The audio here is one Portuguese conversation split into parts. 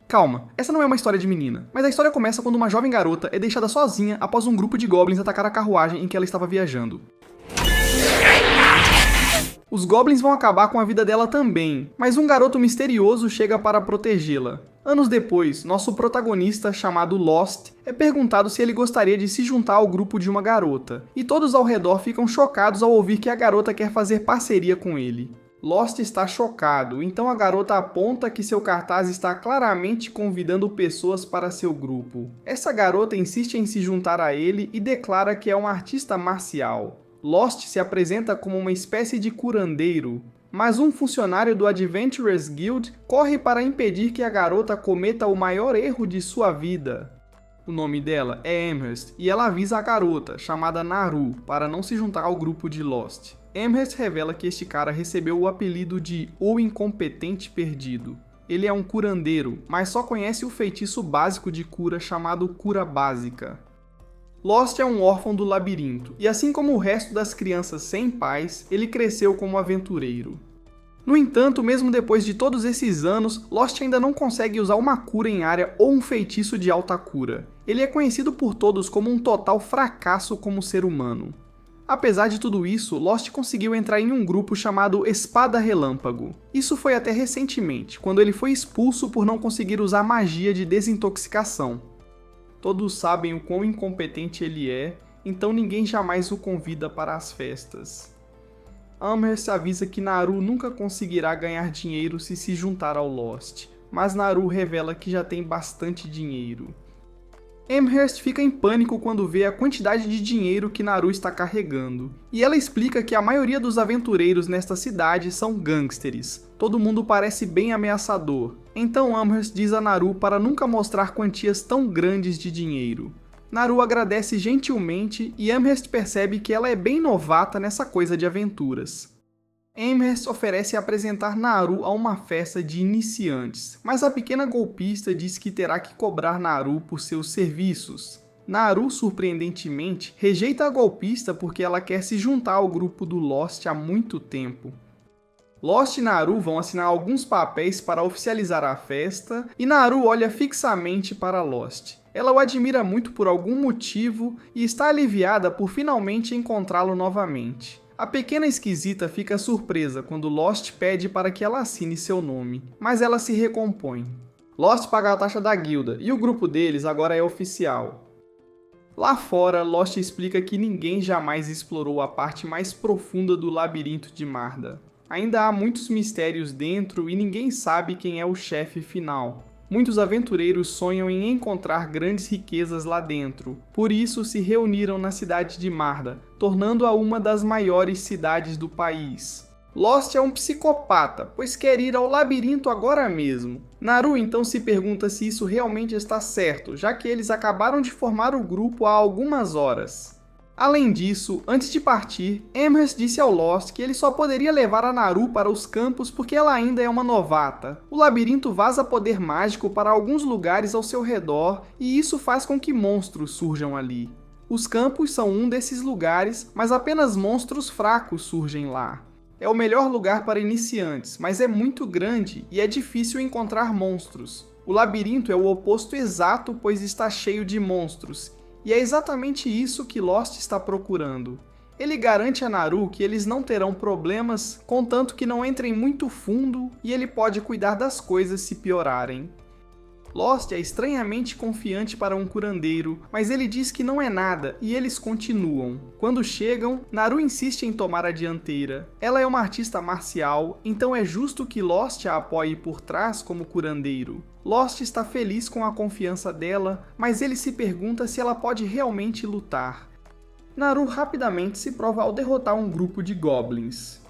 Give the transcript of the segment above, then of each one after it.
Calma, essa não é uma história de menina, mas a história começa quando uma jovem garota é deixada sozinha após um grupo de goblins atacar a carruagem em que ela estava viajando. Os goblins vão acabar com a vida dela também, mas um garoto misterioso chega para protegê-la. Anos depois, nosso protagonista, chamado Lost, é perguntado se ele gostaria de se juntar ao grupo de uma garota, e todos ao redor ficam chocados ao ouvir que a garota quer fazer parceria com ele. Lost está chocado, então a garota aponta que seu cartaz está claramente convidando pessoas para seu grupo. Essa garota insiste em se juntar a ele e declara que é uma artista marcial. Lost se apresenta como uma espécie de curandeiro, mas um funcionário do Adventurers Guild corre para impedir que a garota cometa o maior erro de sua vida. O nome dela é Amherst e ela avisa a garota, chamada Naru, para não se juntar ao grupo de Lost. Amherst revela que este cara recebeu o apelido de O Incompetente Perdido. Ele é um curandeiro, mas só conhece o feitiço básico de cura chamado Cura Básica. Lost é um órfão do labirinto, e assim como o resto das crianças sem pais, ele cresceu como aventureiro. No entanto, mesmo depois de todos esses anos, Lost ainda não consegue usar uma cura em área ou um feitiço de alta cura. Ele é conhecido por todos como um total fracasso como ser humano. Apesar de tudo isso, Lost conseguiu entrar em um grupo chamado Espada Relâmpago. Isso foi até recentemente, quando ele foi expulso por não conseguir usar magia de desintoxicação. Todos sabem o quão incompetente ele é, então ninguém jamais o convida para as festas. Amherst avisa que Naru nunca conseguirá ganhar dinheiro se juntar ao Lost, mas Naru revela que já tem bastante dinheiro. Amherst fica em pânico quando vê a quantidade de dinheiro que Naru está carregando, e ela explica que a maioria dos aventureiros nesta cidade são gangsters. Todo mundo parece bem ameaçador, então Amherst diz a Naru para nunca mostrar quantias tão grandes de dinheiro. Naru agradece gentilmente e Amherst percebe que ela é bem novata nessa coisa de aventuras. Amherst oferece apresentar Naru a uma festa de iniciantes, mas a pequena golpista diz que terá que cobrar Naru por seus serviços. Naru, surpreendentemente, rejeita a golpista porque ela quer se juntar ao grupo do Lost há muito tempo. Lost e Naru vão assinar alguns papéis para oficializar a festa, e Naru olha fixamente para Lost. Ela o admira muito por algum motivo e está aliviada por finalmente encontrá-lo novamente. A pequena esquisita fica surpresa quando Lost pede para que ela assine seu nome, mas ela se recompõe. Lost paga a taxa da guilda e o grupo deles agora é oficial. Lá fora, Lost explica que ninguém jamais explorou a parte mais profunda do labirinto de Marda. Ainda há muitos mistérios dentro e ninguém sabe quem é o chefe final. Muitos aventureiros sonham em encontrar grandes riquezas lá dentro, por isso se reuniram na cidade de Marda, tornando-a uma das maiores cidades do país. Lost é um psicopata, pois quer ir ao labirinto agora mesmo. Naru então se pergunta se isso realmente está certo, já que eles acabaram de formar o grupo há algumas horas. Além disso, antes de partir, Amherst disse ao Lost que ele só poderia levar a Naru para os campos porque ela ainda é uma novata. O labirinto vaza poder mágico para alguns lugares ao seu redor e isso faz com que monstros surjam ali. Os campos são um desses lugares, mas apenas monstros fracos surgem lá. É o melhor lugar para iniciantes, mas é muito grande e é difícil encontrar monstros. O labirinto é o oposto exato, pois está cheio de monstros. E é exatamente isso que Lost está procurando. Ele garante a Naru que eles não terão problemas, contanto que não entrem muito fundo e ele pode cuidar das coisas se piorarem. Lost é estranhamente confiante para um curandeiro, mas ele diz que não é nada e eles continuam. Quando chegam, Naru insiste em tomar a dianteira. Ela é uma artista marcial, então é justo que Lost a apoie por trás como curandeiro. Lost está feliz com a confiança dela, mas ele se pergunta se ela pode realmente lutar. Naru rapidamente se prova ao derrotar um grupo de goblins.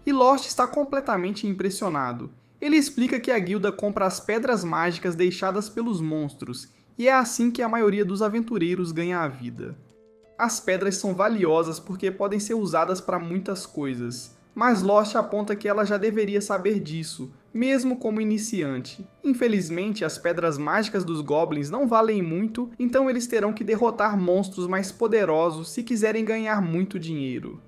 E Lost está completamente impressionado. Ele explica que a guilda compra as pedras mágicas deixadas pelos monstros, e é assim que a maioria dos aventureiros ganha a vida. As pedras são valiosas porque podem ser usadas para muitas coisas, mas Lost aponta que ela já deveria saber disso, mesmo como iniciante. Infelizmente, as pedras mágicas dos goblins não valem muito, então eles terão que derrotar monstros mais poderosos se quiserem ganhar muito dinheiro.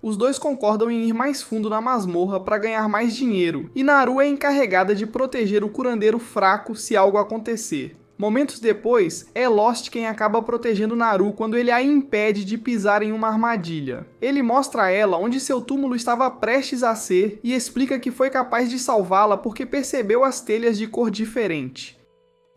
Os dois concordam em ir mais fundo na masmorra para ganhar mais dinheiro, e Naru é encarregada de proteger o curandeiro fraco se algo acontecer. Momentos depois, é Lost quem acaba protegendo Naru quando ele a impede de pisar em uma armadilha. Ele mostra a ela onde seu túmulo estava prestes a ser e explica que foi capaz de salvá-la porque percebeu as telhas de cor diferente.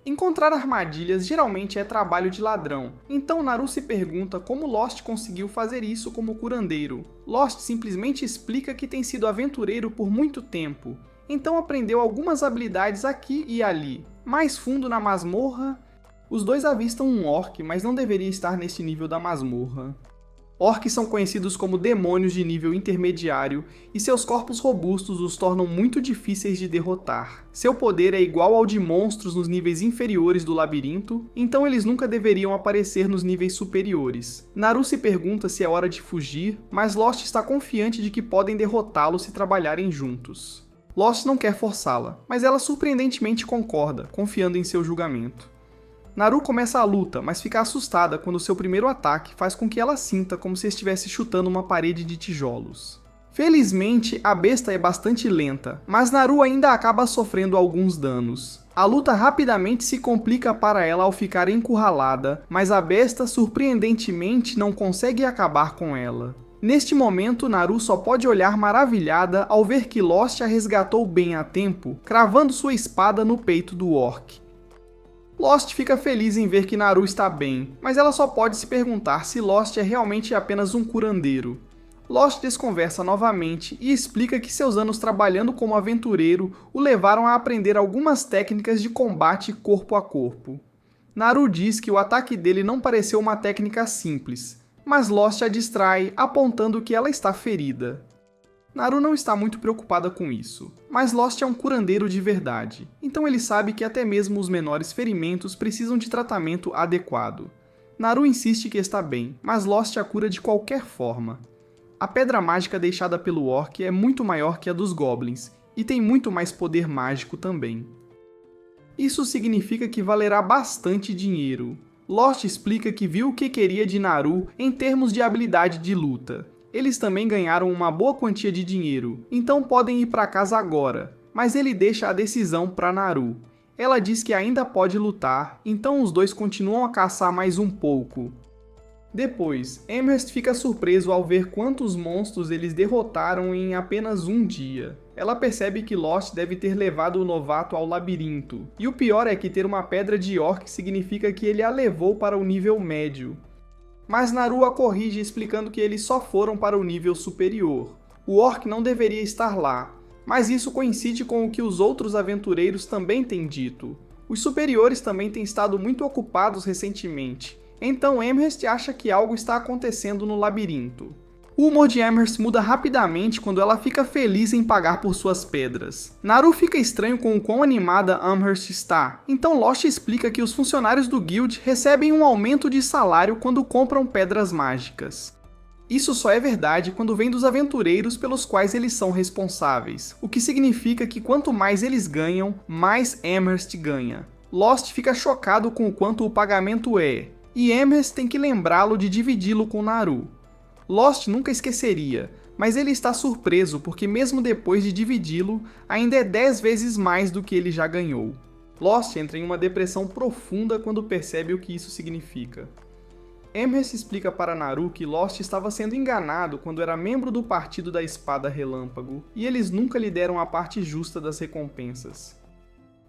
Encontrar armadilhas geralmente é trabalho de ladrão, então Naru se pergunta como Lost conseguiu fazer isso como curandeiro. Lost simplesmente explica que tem sido aventureiro por muito tempo, então aprendeu algumas habilidades aqui e ali. Mais fundo na masmorra, os dois avistam um orc, mas não deveria estar neste nível da masmorra. Orcs são conhecidos como demônios de nível intermediário e seus corpos robustos os tornam muito difíceis de derrotar. Seu poder é igual ao de monstros nos níveis inferiores do labirinto, então eles nunca deveriam aparecer nos níveis superiores. Naru se pergunta se é hora de fugir, mas Lost está confiante de que podem derrotá-lo se trabalharem juntos. Lost não quer forçá-la, mas ela surpreendentemente concorda, confiando em seu julgamento. Naru começa a luta, mas fica assustada quando seu primeiro ataque faz com que ela sinta como se estivesse chutando uma parede de tijolos. Felizmente, a besta é bastante lenta, mas Naru ainda acaba sofrendo alguns danos. A luta rapidamente se complica para ela ao ficar encurralada, mas a besta surpreendentemente não consegue acabar com ela. Neste momento, Naru só pode olhar maravilhada ao ver que Lost a resgatou bem a tempo, cravando sua espada no peito do orc. Lost fica feliz em ver que Naru está bem, mas ela só pode se perguntar se Lost é realmente apenas um curandeiro. Lost desconversa novamente e explica que seus anos trabalhando como aventureiro o levaram a aprender algumas técnicas de combate corpo a corpo. Naru diz que o ataque dele não pareceu uma técnica simples, mas Lost a distrai, apontando que ela está ferida. Naru não está muito preocupada com isso, mas Lost é um curandeiro de verdade, então ele sabe que até mesmo os menores ferimentos precisam de tratamento adequado. Naru insiste que está bem, mas Lost a cura de qualquer forma. A pedra mágica deixada pelo orc é muito maior que a dos goblins, e tem muito mais poder mágico também. Isso significa que valerá bastante dinheiro. Lost explica que viu o que queria de Naru em termos de habilidade de luta. Eles também ganharam uma boa quantia de dinheiro, então podem ir para casa agora, mas ele deixa a decisão para Naru. Ela diz que ainda pode lutar, então os dois continuam a caçar mais um pouco. Depois, Amherst fica surpreso ao ver quantos monstros eles derrotaram em apenas um dia. Ela percebe que Lost deve ter levado o novato ao labirinto, e o pior é que ter uma pedra de orc significa que ele a levou para o nível médio. Mas Naru a corrige explicando que eles só foram para o nível superior. O orc não deveria estar lá, mas isso coincide com o que os outros aventureiros também têm dito. Os superiores também têm estado muito ocupados recentemente, então Amherst acha que algo está acontecendo no labirinto. O humor de Amherst muda rapidamente quando ela fica feliz em pagar por suas pedras. Naru fica estranho com o quão animada Amherst está, então Lost explica que os funcionários do Guild recebem um aumento de salário quando compram pedras mágicas. Isso só é verdade quando vem dos aventureiros pelos quais eles são responsáveis, o que significa que quanto mais eles ganham, mais Amherst ganha. Lost fica chocado com o quanto o pagamento é, e Amherst tem que lembrá-lo de dividi-lo com Naru. Lost nunca esqueceria, mas ele está surpreso porque mesmo depois de dividi-lo, ainda é 10 vezes mais do que ele já ganhou. Lost entra em uma depressão profunda quando percebe o que isso significa. Amherst explica para Naru que Lost estava sendo enganado quando era membro do Partido da Espada Relâmpago, e eles nunca lhe deram a parte justa das recompensas.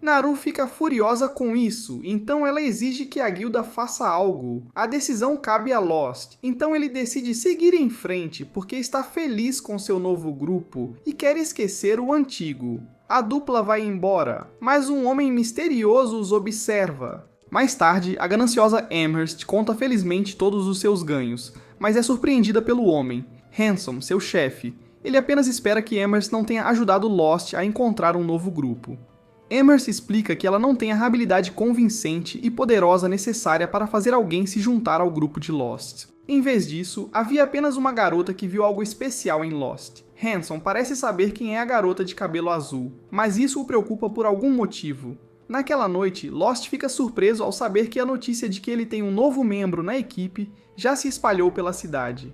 Naru fica furiosa com isso, então ela exige que a guilda faça algo. A decisão cabe a Lost, então ele decide seguir em frente porque está feliz com seu novo grupo e quer esquecer o antigo. A dupla vai embora, mas um homem misterioso os observa. Mais tarde, a gananciosa Amherst conta felizmente todos os seus ganhos, mas é surpreendida pelo homem, Handsome, seu chefe. Ele apenas espera que Amherst não tenha ajudado Lost a encontrar um novo grupo. Amherst explica que ela não tem a habilidade convincente e poderosa necessária para fazer alguém se juntar ao grupo de Lost. Em vez disso, havia apenas uma garota que viu algo especial em Lost. Handsome parece saber quem é a garota de cabelo azul, mas isso o preocupa por algum motivo. Naquela noite, Lost fica surpreso ao saber que a notícia de que ele tem um novo membro na equipe já se espalhou pela cidade.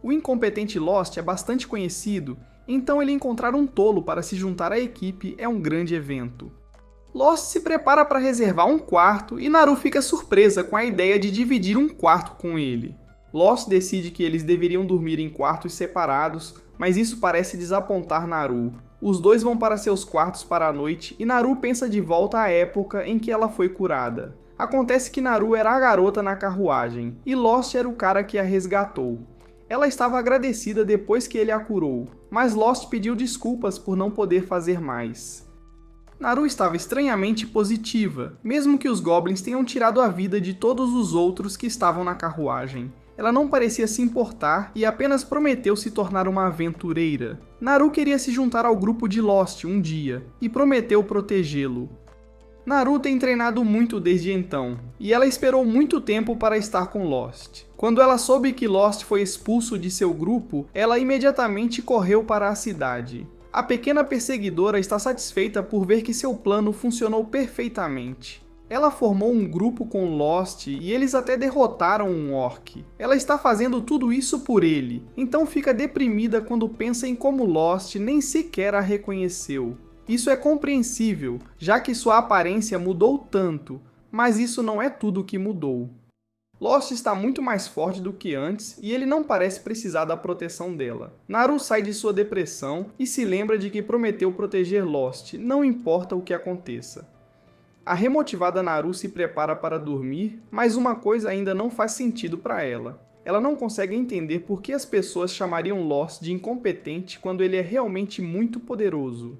O incompetente Lost é bastante conhecido, então ele encontrar um tolo para se juntar à equipe é um grande evento. Lost se prepara para reservar um quarto e Naru fica surpresa com a ideia de dividir um quarto com ele. Lost decide que eles deveriam dormir em quartos separados, mas isso parece desapontar Naru. Os dois vão para seus quartos para a noite e Naru pensa de volta à época em que ela foi curada. Acontece que Naru era a garota na carruagem e Lost era o cara que a resgatou. Ela estava agradecida depois que ele a curou, mas Lost pediu desculpas por não poder fazer mais. Naru estava estranhamente positiva, mesmo que os Goblins tenham tirado a vida de todos os outros que estavam na carruagem. Ela não parecia se importar e apenas prometeu se tornar uma aventureira. Naru queria se juntar ao grupo de Lost um dia, e prometeu protegê-lo. Naru tem treinado muito desde então, e ela esperou muito tempo para estar com Lost. Quando ela soube que Lost foi expulso de seu grupo, ela imediatamente correu para a cidade. A pequena perseguidora está satisfeita por ver que seu plano funcionou perfeitamente. Ela formou um grupo com Lost e eles até derrotaram um orc. Ela está fazendo tudo isso por ele, então fica deprimida quando pensa em como Lost nem sequer a reconheceu. Isso é compreensível, já que sua aparência mudou tanto, mas isso não é tudo o que mudou. Lost está muito mais forte do que antes e ele não parece precisar da proteção dela. Naru sai de sua depressão e se lembra de que prometeu proteger Lost, não importa o que aconteça. A remotivada Naru se prepara para dormir, mas uma coisa ainda não faz sentido para ela. Ela não consegue entender por que as pessoas chamariam Lost de incompetente quando ele é realmente muito poderoso.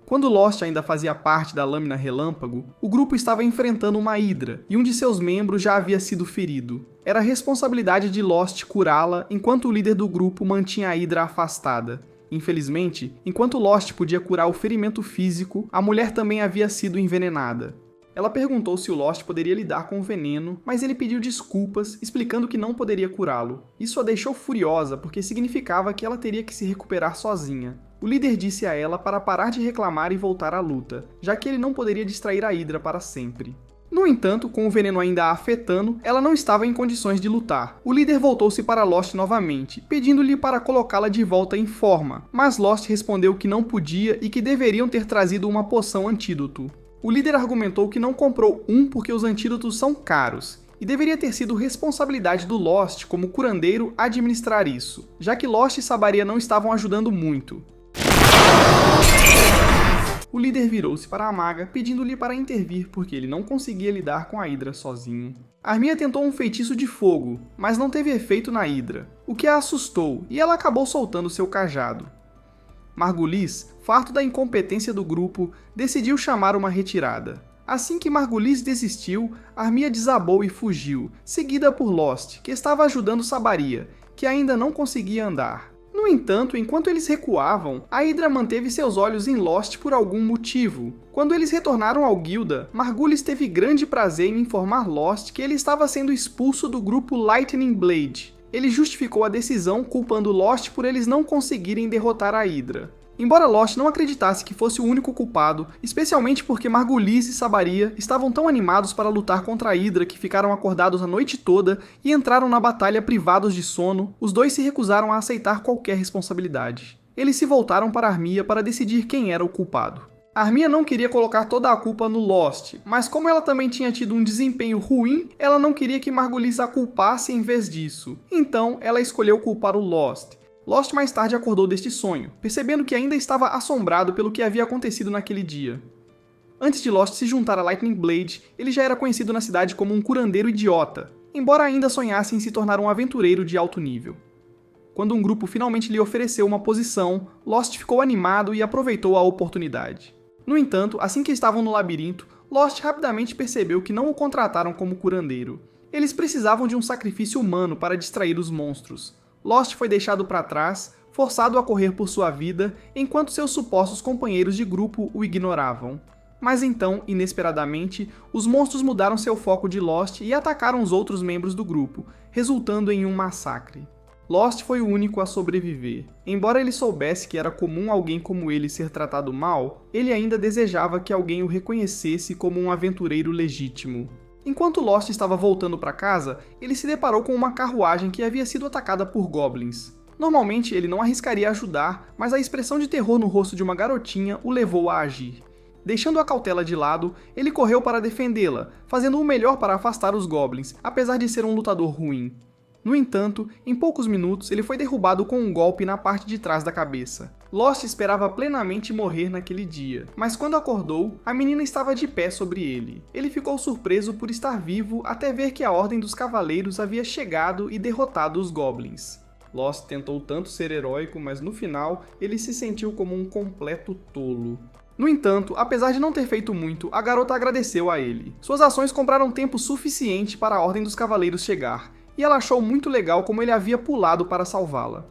Quando Lost ainda fazia parte da Lâmina Relâmpago, o grupo estava enfrentando uma Hydra, e um de seus membros já havia sido ferido. Era responsabilidade de Lost curá-la, enquanto o líder do grupo mantinha a Hydra afastada. Infelizmente, enquanto Lost podia curar o ferimento físico, a mulher também havia sido envenenada. Ela perguntou se o Lost poderia lidar com o veneno, mas ele pediu desculpas, explicando que não poderia curá-lo. Isso a deixou furiosa, porque significava que ela teria que se recuperar sozinha. O líder disse a ela para parar de reclamar e voltar à luta, já que ele não poderia distrair a Hydra para sempre. No entanto, com o veneno ainda a afetando, ela não estava em condições de lutar. O líder voltou-se para Lost novamente, pedindo-lhe para colocá-la de volta em forma, mas Lost respondeu que não podia e que deveriam ter trazido uma poção antídoto. O líder argumentou que não comprou um porque os antídotos são caros, e deveria ter sido responsabilidade do Lost como curandeiro administrar isso, já que Lost e Sabaria não estavam ajudando muito. O líder virou-se para a maga, pedindo-lhe para intervir porque ele não conseguia lidar com a Hydra sozinho. Armia tentou um feitiço de fogo, mas não teve efeito na Hydra, o que a assustou e ela acabou soltando seu cajado. Margulis, farto da incompetência do grupo, decidiu chamar uma retirada. Assim que Margulis desistiu, Armia desabou e fugiu, seguida por Lost, que estava ajudando Sabaria, que ainda não conseguia andar. No entanto, enquanto eles recuavam, a Hydra manteve seus olhos em Lost por algum motivo. Quando eles retornaram ao Guilda, Margulis teve grande prazer em informar Lost que ele estava sendo expulso do grupo Lightning Blade. Ele justificou a decisão culpando Lost por eles não conseguirem derrotar a Hydra. Embora Lost não acreditasse que fosse o único culpado, especialmente porque Margulis e Sabaria estavam tão animados para lutar contra a Hydra que ficaram acordados a noite toda e entraram na batalha privados de sono, os dois se recusaram a aceitar qualquer responsabilidade. Eles se voltaram para Armia para decidir quem era o culpado. Armia não queria colocar toda a culpa no Lost, mas como ela também tinha tido um desempenho ruim, ela não queria que Margulis a culpasse em vez disso. Então, ela escolheu culpar o Lost. Lost mais tarde acordou deste sonho, percebendo que ainda estava assombrado pelo que havia acontecido naquele dia. Antes de Lost se juntar a Lightning Blade, ele já era conhecido na cidade como um curandeiro idiota, embora ainda sonhasse em se tornar um aventureiro de alto nível. Quando um grupo finalmente lhe ofereceu uma posição, Lost ficou animado e aproveitou a oportunidade. No entanto, assim que estavam no labirinto, Lost rapidamente percebeu que não o contrataram como curandeiro. Eles precisavam de um sacrifício humano para distrair os monstros. Lost foi deixado para trás, forçado a correr por sua vida, enquanto seus supostos companheiros de grupo o ignoravam. Mas então, inesperadamente, os monstros mudaram seu foco de Lost e atacaram os outros membros do grupo, resultando em um massacre. Lost foi o único a sobreviver. Embora ele soubesse que era comum alguém como ele ser tratado mal, ele ainda desejava que alguém o reconhecesse como um aventureiro legítimo. Enquanto Lost estava voltando para casa, ele se deparou com uma carruagem que havia sido atacada por goblins. Normalmente ele não arriscaria ajudar, mas a expressão de terror no rosto de uma garotinha o levou a agir. Deixando a cautela de lado, ele correu para defendê-la, fazendo o melhor para afastar os goblins, apesar de ser um lutador ruim. No entanto, em poucos minutos ele foi derrubado com um golpe na parte de trás da cabeça. Lost esperava plenamente morrer naquele dia, mas quando acordou, a menina estava de pé sobre ele. Ele ficou surpreso por estar vivo até ver que a Ordem dos Cavaleiros havia chegado e derrotado os goblins. Lost tentou tanto ser heróico, mas no final ele se sentiu como um completo tolo. No entanto, apesar de não ter feito muito, a garota agradeceu a ele. Suas ações compraram tempo suficiente para a Ordem dos Cavaleiros chegar, e ela achou muito legal como ele havia pulado para salvá-la.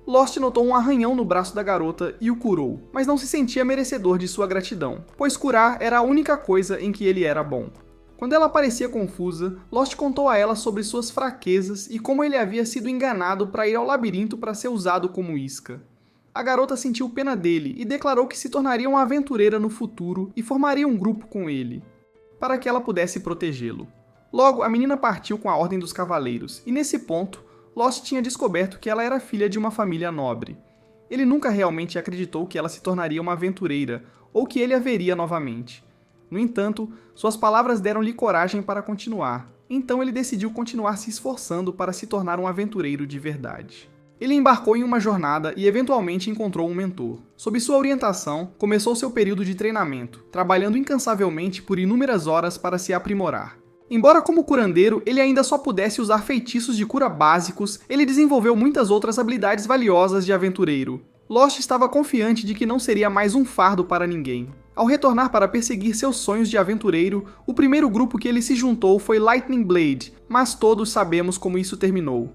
Lost notou um arranhão no braço da garota e o curou, mas não se sentia merecedor de sua gratidão, pois curar era a única coisa em que ele era bom. Quando ela parecia confusa, Lost contou a ela sobre suas fraquezas e como ele havia sido enganado para ir ao labirinto para ser usado como isca. A garota sentiu pena dele e declarou que se tornaria uma aventureira no futuro e formaria um grupo com ele, para que ela pudesse protegê-lo. Logo, a menina partiu com a Ordem dos Cavaleiros, e nesse ponto, Lost tinha descoberto que ela era filha de uma família nobre. Ele nunca realmente acreditou que ela se tornaria uma aventureira, ou que ele a veria novamente. No entanto, suas palavras deram-lhe coragem para continuar, então ele decidiu continuar se esforçando para se tornar um aventureiro de verdade. Ele embarcou em uma jornada e eventualmente encontrou um mentor. Sob sua orientação, começou seu período de treinamento, trabalhando incansavelmente por inúmeras horas para se aprimorar. Embora como curandeiro ele ainda só pudesse usar feitiços de cura básicos, ele desenvolveu muitas outras habilidades valiosas de aventureiro. Lost estava confiante de que não seria mais um fardo para ninguém. Ao retornar para perseguir seus sonhos de aventureiro, o primeiro grupo que ele se juntou foi Lightning Blade, mas todos sabemos como isso terminou.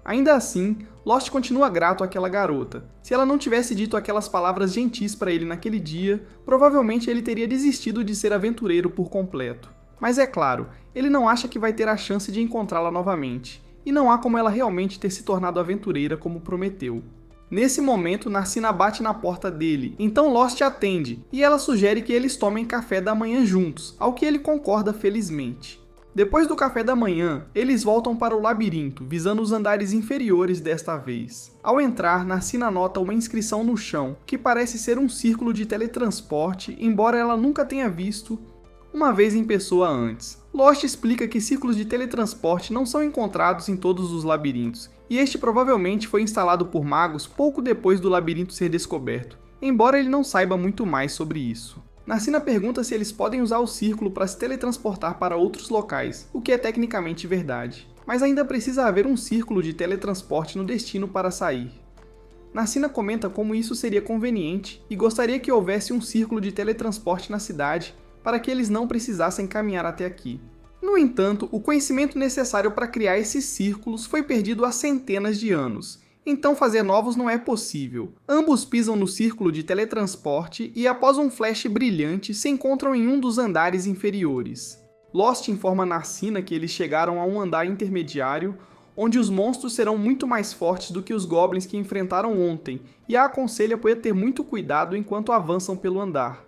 Ainda assim, Lost continua grato àquela garota. Se ela não tivesse dito aquelas palavras gentis para ele naquele dia, provavelmente ele teria desistido de ser aventureiro por completo. Mas é claro, ele não acha que vai ter a chance de encontrá-la novamente, e não há como ela realmente ter se tornado aventureira como prometeu. Nesse momento, Narcina bate na porta dele, então Lost atende, e ela sugere que eles tomem café da manhã juntos, ao que ele concorda felizmente. Depois do café da manhã, eles voltam para o labirinto, visando os andares inferiores desta vez. Ao entrar, Narcina nota uma inscrição no chão, que parece ser um círculo de teletransporte, embora ela nunca tenha visto uma vez em pessoa antes. Lost explica que círculos de teletransporte não são encontrados em todos os labirintos, e este provavelmente foi instalado por magos pouco depois do labirinto ser descoberto, embora ele não saiba muito mais sobre isso. Narcina pergunta se eles podem usar o círculo para se teletransportar para outros locais, o que é tecnicamente verdade, mas ainda precisa haver um círculo de teletransporte no destino para sair. Narcina comenta como isso seria conveniente e gostaria que houvesse um círculo de teletransporte na cidade para que eles não precisassem caminhar até aqui. No entanto, o conhecimento necessário para criar esses círculos foi perdido há centenas de anos, então fazer novos não é possível. Ambos pisam no círculo de teletransporte e após um flash brilhante se encontram em um dos andares inferiores. Lost informa Narcina que eles chegaram a um andar intermediário, onde os monstros serão muito mais fortes do que os goblins que enfrentaram ontem, e a aconselha por ter muito cuidado enquanto avançam pelo andar.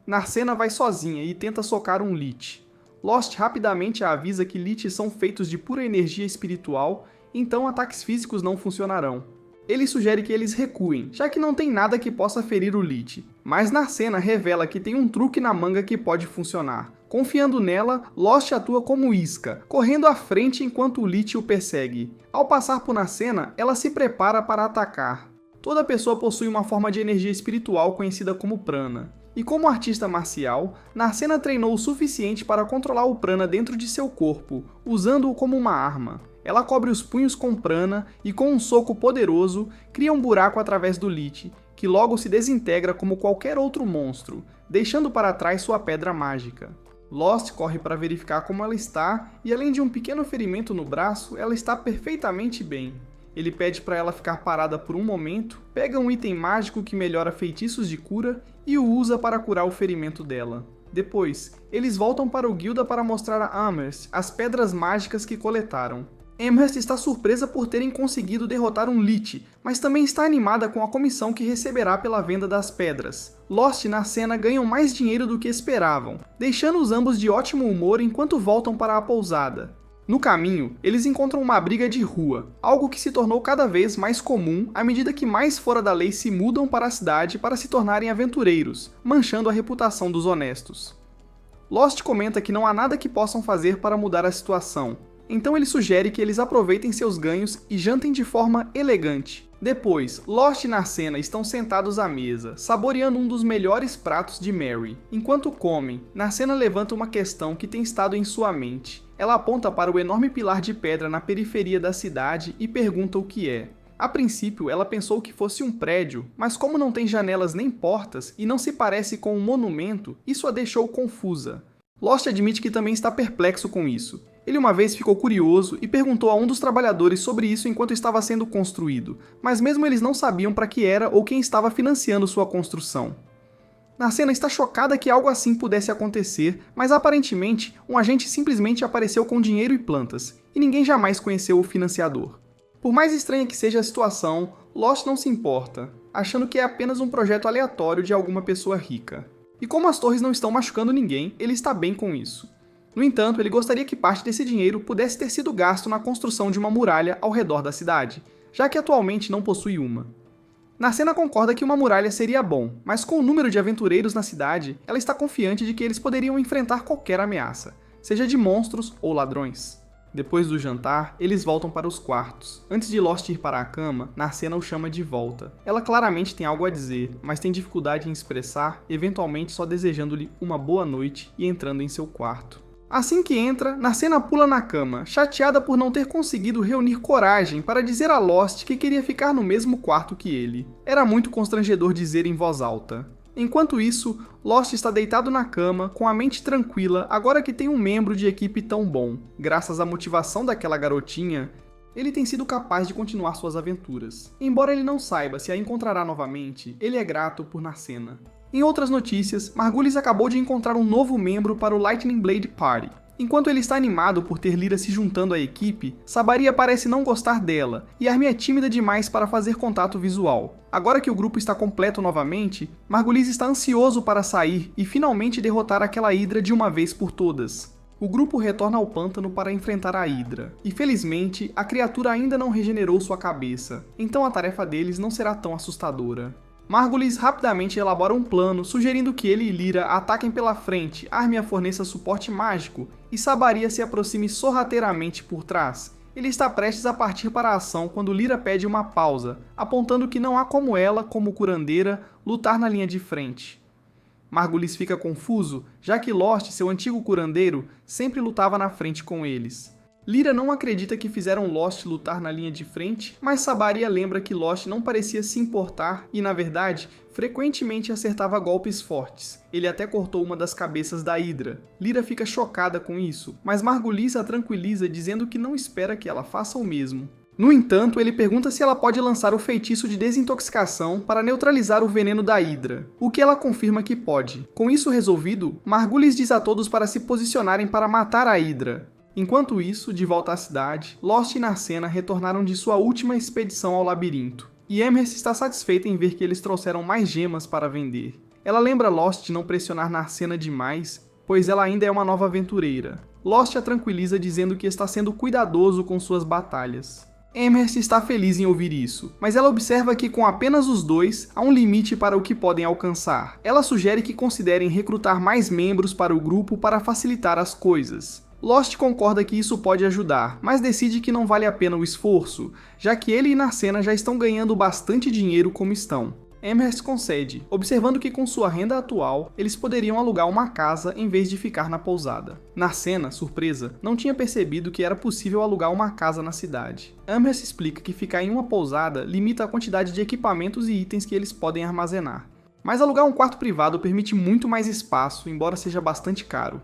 Narcina vai sozinha e tenta socar um Lich. Lost rapidamente a avisa que Liches são feitos de pura energia espiritual, então ataques físicos não funcionarão. Ele sugere que eles recuem, já que não tem nada que possa ferir o Lich, mas Narcina revela que tem um truque na manga que pode funcionar. Confiando nela, Lost atua como isca, correndo à frente enquanto o Lich o persegue. Ao passar por Narcina, ela se prepara para atacar. Toda pessoa possui uma forma de energia espiritual conhecida como prana. E como artista marcial, Narcina treinou o suficiente para controlar o prana dentro de seu corpo, usando-o como uma arma. Ela cobre os punhos com prana e com um soco poderoso, cria um buraco através do Lich, que logo se desintegra como qualquer outro monstro, deixando para trás sua pedra mágica. Lost corre para verificar como ela está e além de um pequeno ferimento no braço, ela está perfeitamente bem. Ele pede para ela ficar parada por um momento, pega um item mágico que melhora feitiços de cura e o usa para curar o ferimento dela. Depois, eles voltam para o Guilda para mostrar a Amherst as pedras mágicas que coletaram. Amherst está surpresa por terem conseguido derrotar um Lich, mas também está animada com a comissão que receberá pela venda das pedras. Lost e Narcena ganham mais dinheiro do que esperavam, deixando-os ambos de ótimo humor enquanto voltam para a pousada. No caminho, eles encontram uma briga de rua, algo que se tornou cada vez mais comum à medida que mais fora da lei se mudam para a cidade para se tornarem aventureiros, manchando a reputação dos honestos. Lost comenta que não há nada que possam fazer para mudar a situação, então ele sugere que eles aproveitem seus ganhos e jantem de forma elegante. Depois, Lost e Narcena estão sentados à mesa, saboreando um dos melhores pratos de Mary. Enquanto comem, Narcena levanta uma questão que tem estado em sua mente. Ela aponta para o enorme pilar de pedra na periferia da cidade e pergunta o que é. A princípio, ela pensou que fosse um prédio, mas como não tem janelas nem portas e não se parece com um monumento, isso a deixou confusa. Lost admite que também está perplexo com isso. Ele uma vez ficou curioso e perguntou a um dos trabalhadores sobre isso enquanto estava sendo construído, mas mesmo eles não sabiam para que era ou quem estava financiando sua construção. Narcena está chocada que algo assim pudesse acontecer, mas aparentemente um agente simplesmente apareceu com dinheiro e plantas, e ninguém jamais conheceu o financiador. Por mais estranha que seja a situação, Lost não se importa, achando que é apenas um projeto aleatório de alguma pessoa rica. E como as torres não estão machucando ninguém, ele está bem com isso. No entanto, ele gostaria que parte desse dinheiro pudesse ter sido gasto na construção de uma muralha ao redor da cidade, já que atualmente não possui uma. Narcena concorda que uma muralha seria bom, mas com o número de aventureiros na cidade, ela está confiante de que eles poderiam enfrentar qualquer ameaça, seja de monstros ou ladrões. Depois do jantar, eles voltam para os quartos. Antes de Lost ir para a cama, Narcena o chama de volta. Ela claramente tem algo a dizer, mas tem dificuldade em expressar, eventualmente só desejando-lhe uma boa noite e entrando em seu quarto. Assim que entra, Narcena pula na cama, chateada por não ter conseguido reunir coragem para dizer a Lost que queria ficar no mesmo quarto que ele. Era muito constrangedor dizer em voz alta. Enquanto isso, Lost está deitado na cama, com a mente tranquila agora que tem um membro de equipe tão bom. Graças à motivação daquela garotinha, ele tem sido capaz de continuar suas aventuras. Embora ele não saiba se a encontrará novamente, ele é grato por Narcena. Em outras notícias, Margulis acabou de encontrar um novo membro para o Lightning Blade Party. Enquanto ele está animado por ter Lyra se juntando à equipe, Sabaria parece não gostar dela, e Armie é tímida demais para fazer contato visual. Agora que o grupo está completo novamente, Margulis está ansioso para sair e finalmente derrotar aquela Hidra de uma vez por todas. O grupo retorna ao pântano para enfrentar a Hidra, e felizmente, a criatura ainda não regenerou sua cabeça, então a tarefa deles não será tão assustadora. Margulis rapidamente elabora um plano, sugerindo que ele e Lyra ataquem pela frente, Armie forneça suporte mágico e Sabaria se aproxime sorrateiramente por trás. Ele está prestes a partir para a ação quando Lyra pede uma pausa, apontando que não há como ela, como curandeira, lutar na linha de frente. Margulis fica confuso, já que Lost, seu antigo curandeiro, sempre lutava na frente com eles. Lyra não acredita que fizeram Lost lutar na linha de frente, mas Sabaria lembra que Lost não parecia se importar e, na verdade, frequentemente acertava golpes fortes. Ele até cortou uma das cabeças da Hidra. Lyra fica chocada com isso, mas Margulis a tranquiliza dizendo que não espera que ela faça o mesmo. No entanto, ele pergunta se ela pode lançar o feitiço de desintoxicação para neutralizar o veneno da Hidra, o que ela confirma que pode. Com isso resolvido, Margulis diz a todos para se posicionarem para matar a Hidra. Enquanto isso, de volta à cidade, Lost e Narcena retornaram de sua última expedição ao labirinto, e Amherst está satisfeita em ver que eles trouxeram mais gemas para vender. Ela lembra Lost de não pressionar Narcena demais, pois ela ainda é uma nova aventureira. Lost a tranquiliza dizendo que está sendo cuidadoso com suas batalhas. Amherst está feliz em ouvir isso, mas ela observa que com apenas os dois, há um limite para o que podem alcançar. Ela sugere que considerem recrutar mais membros para o grupo para facilitar as coisas. Lost concorda que isso pode ajudar, mas decide que não vale a pena o esforço, já que ele e Narcena já estão ganhando bastante dinheiro como estão. Amherst concede, observando que com sua renda atual, eles poderiam alugar uma casa em vez de ficar na pousada. Narcena, surpresa, não tinha percebido que era possível alugar uma casa na cidade. Amherst explica que ficar em uma pousada limita a quantidade de equipamentos e itens que eles podem armazenar. Mas alugar um quarto privado permite muito mais espaço, embora seja bastante caro.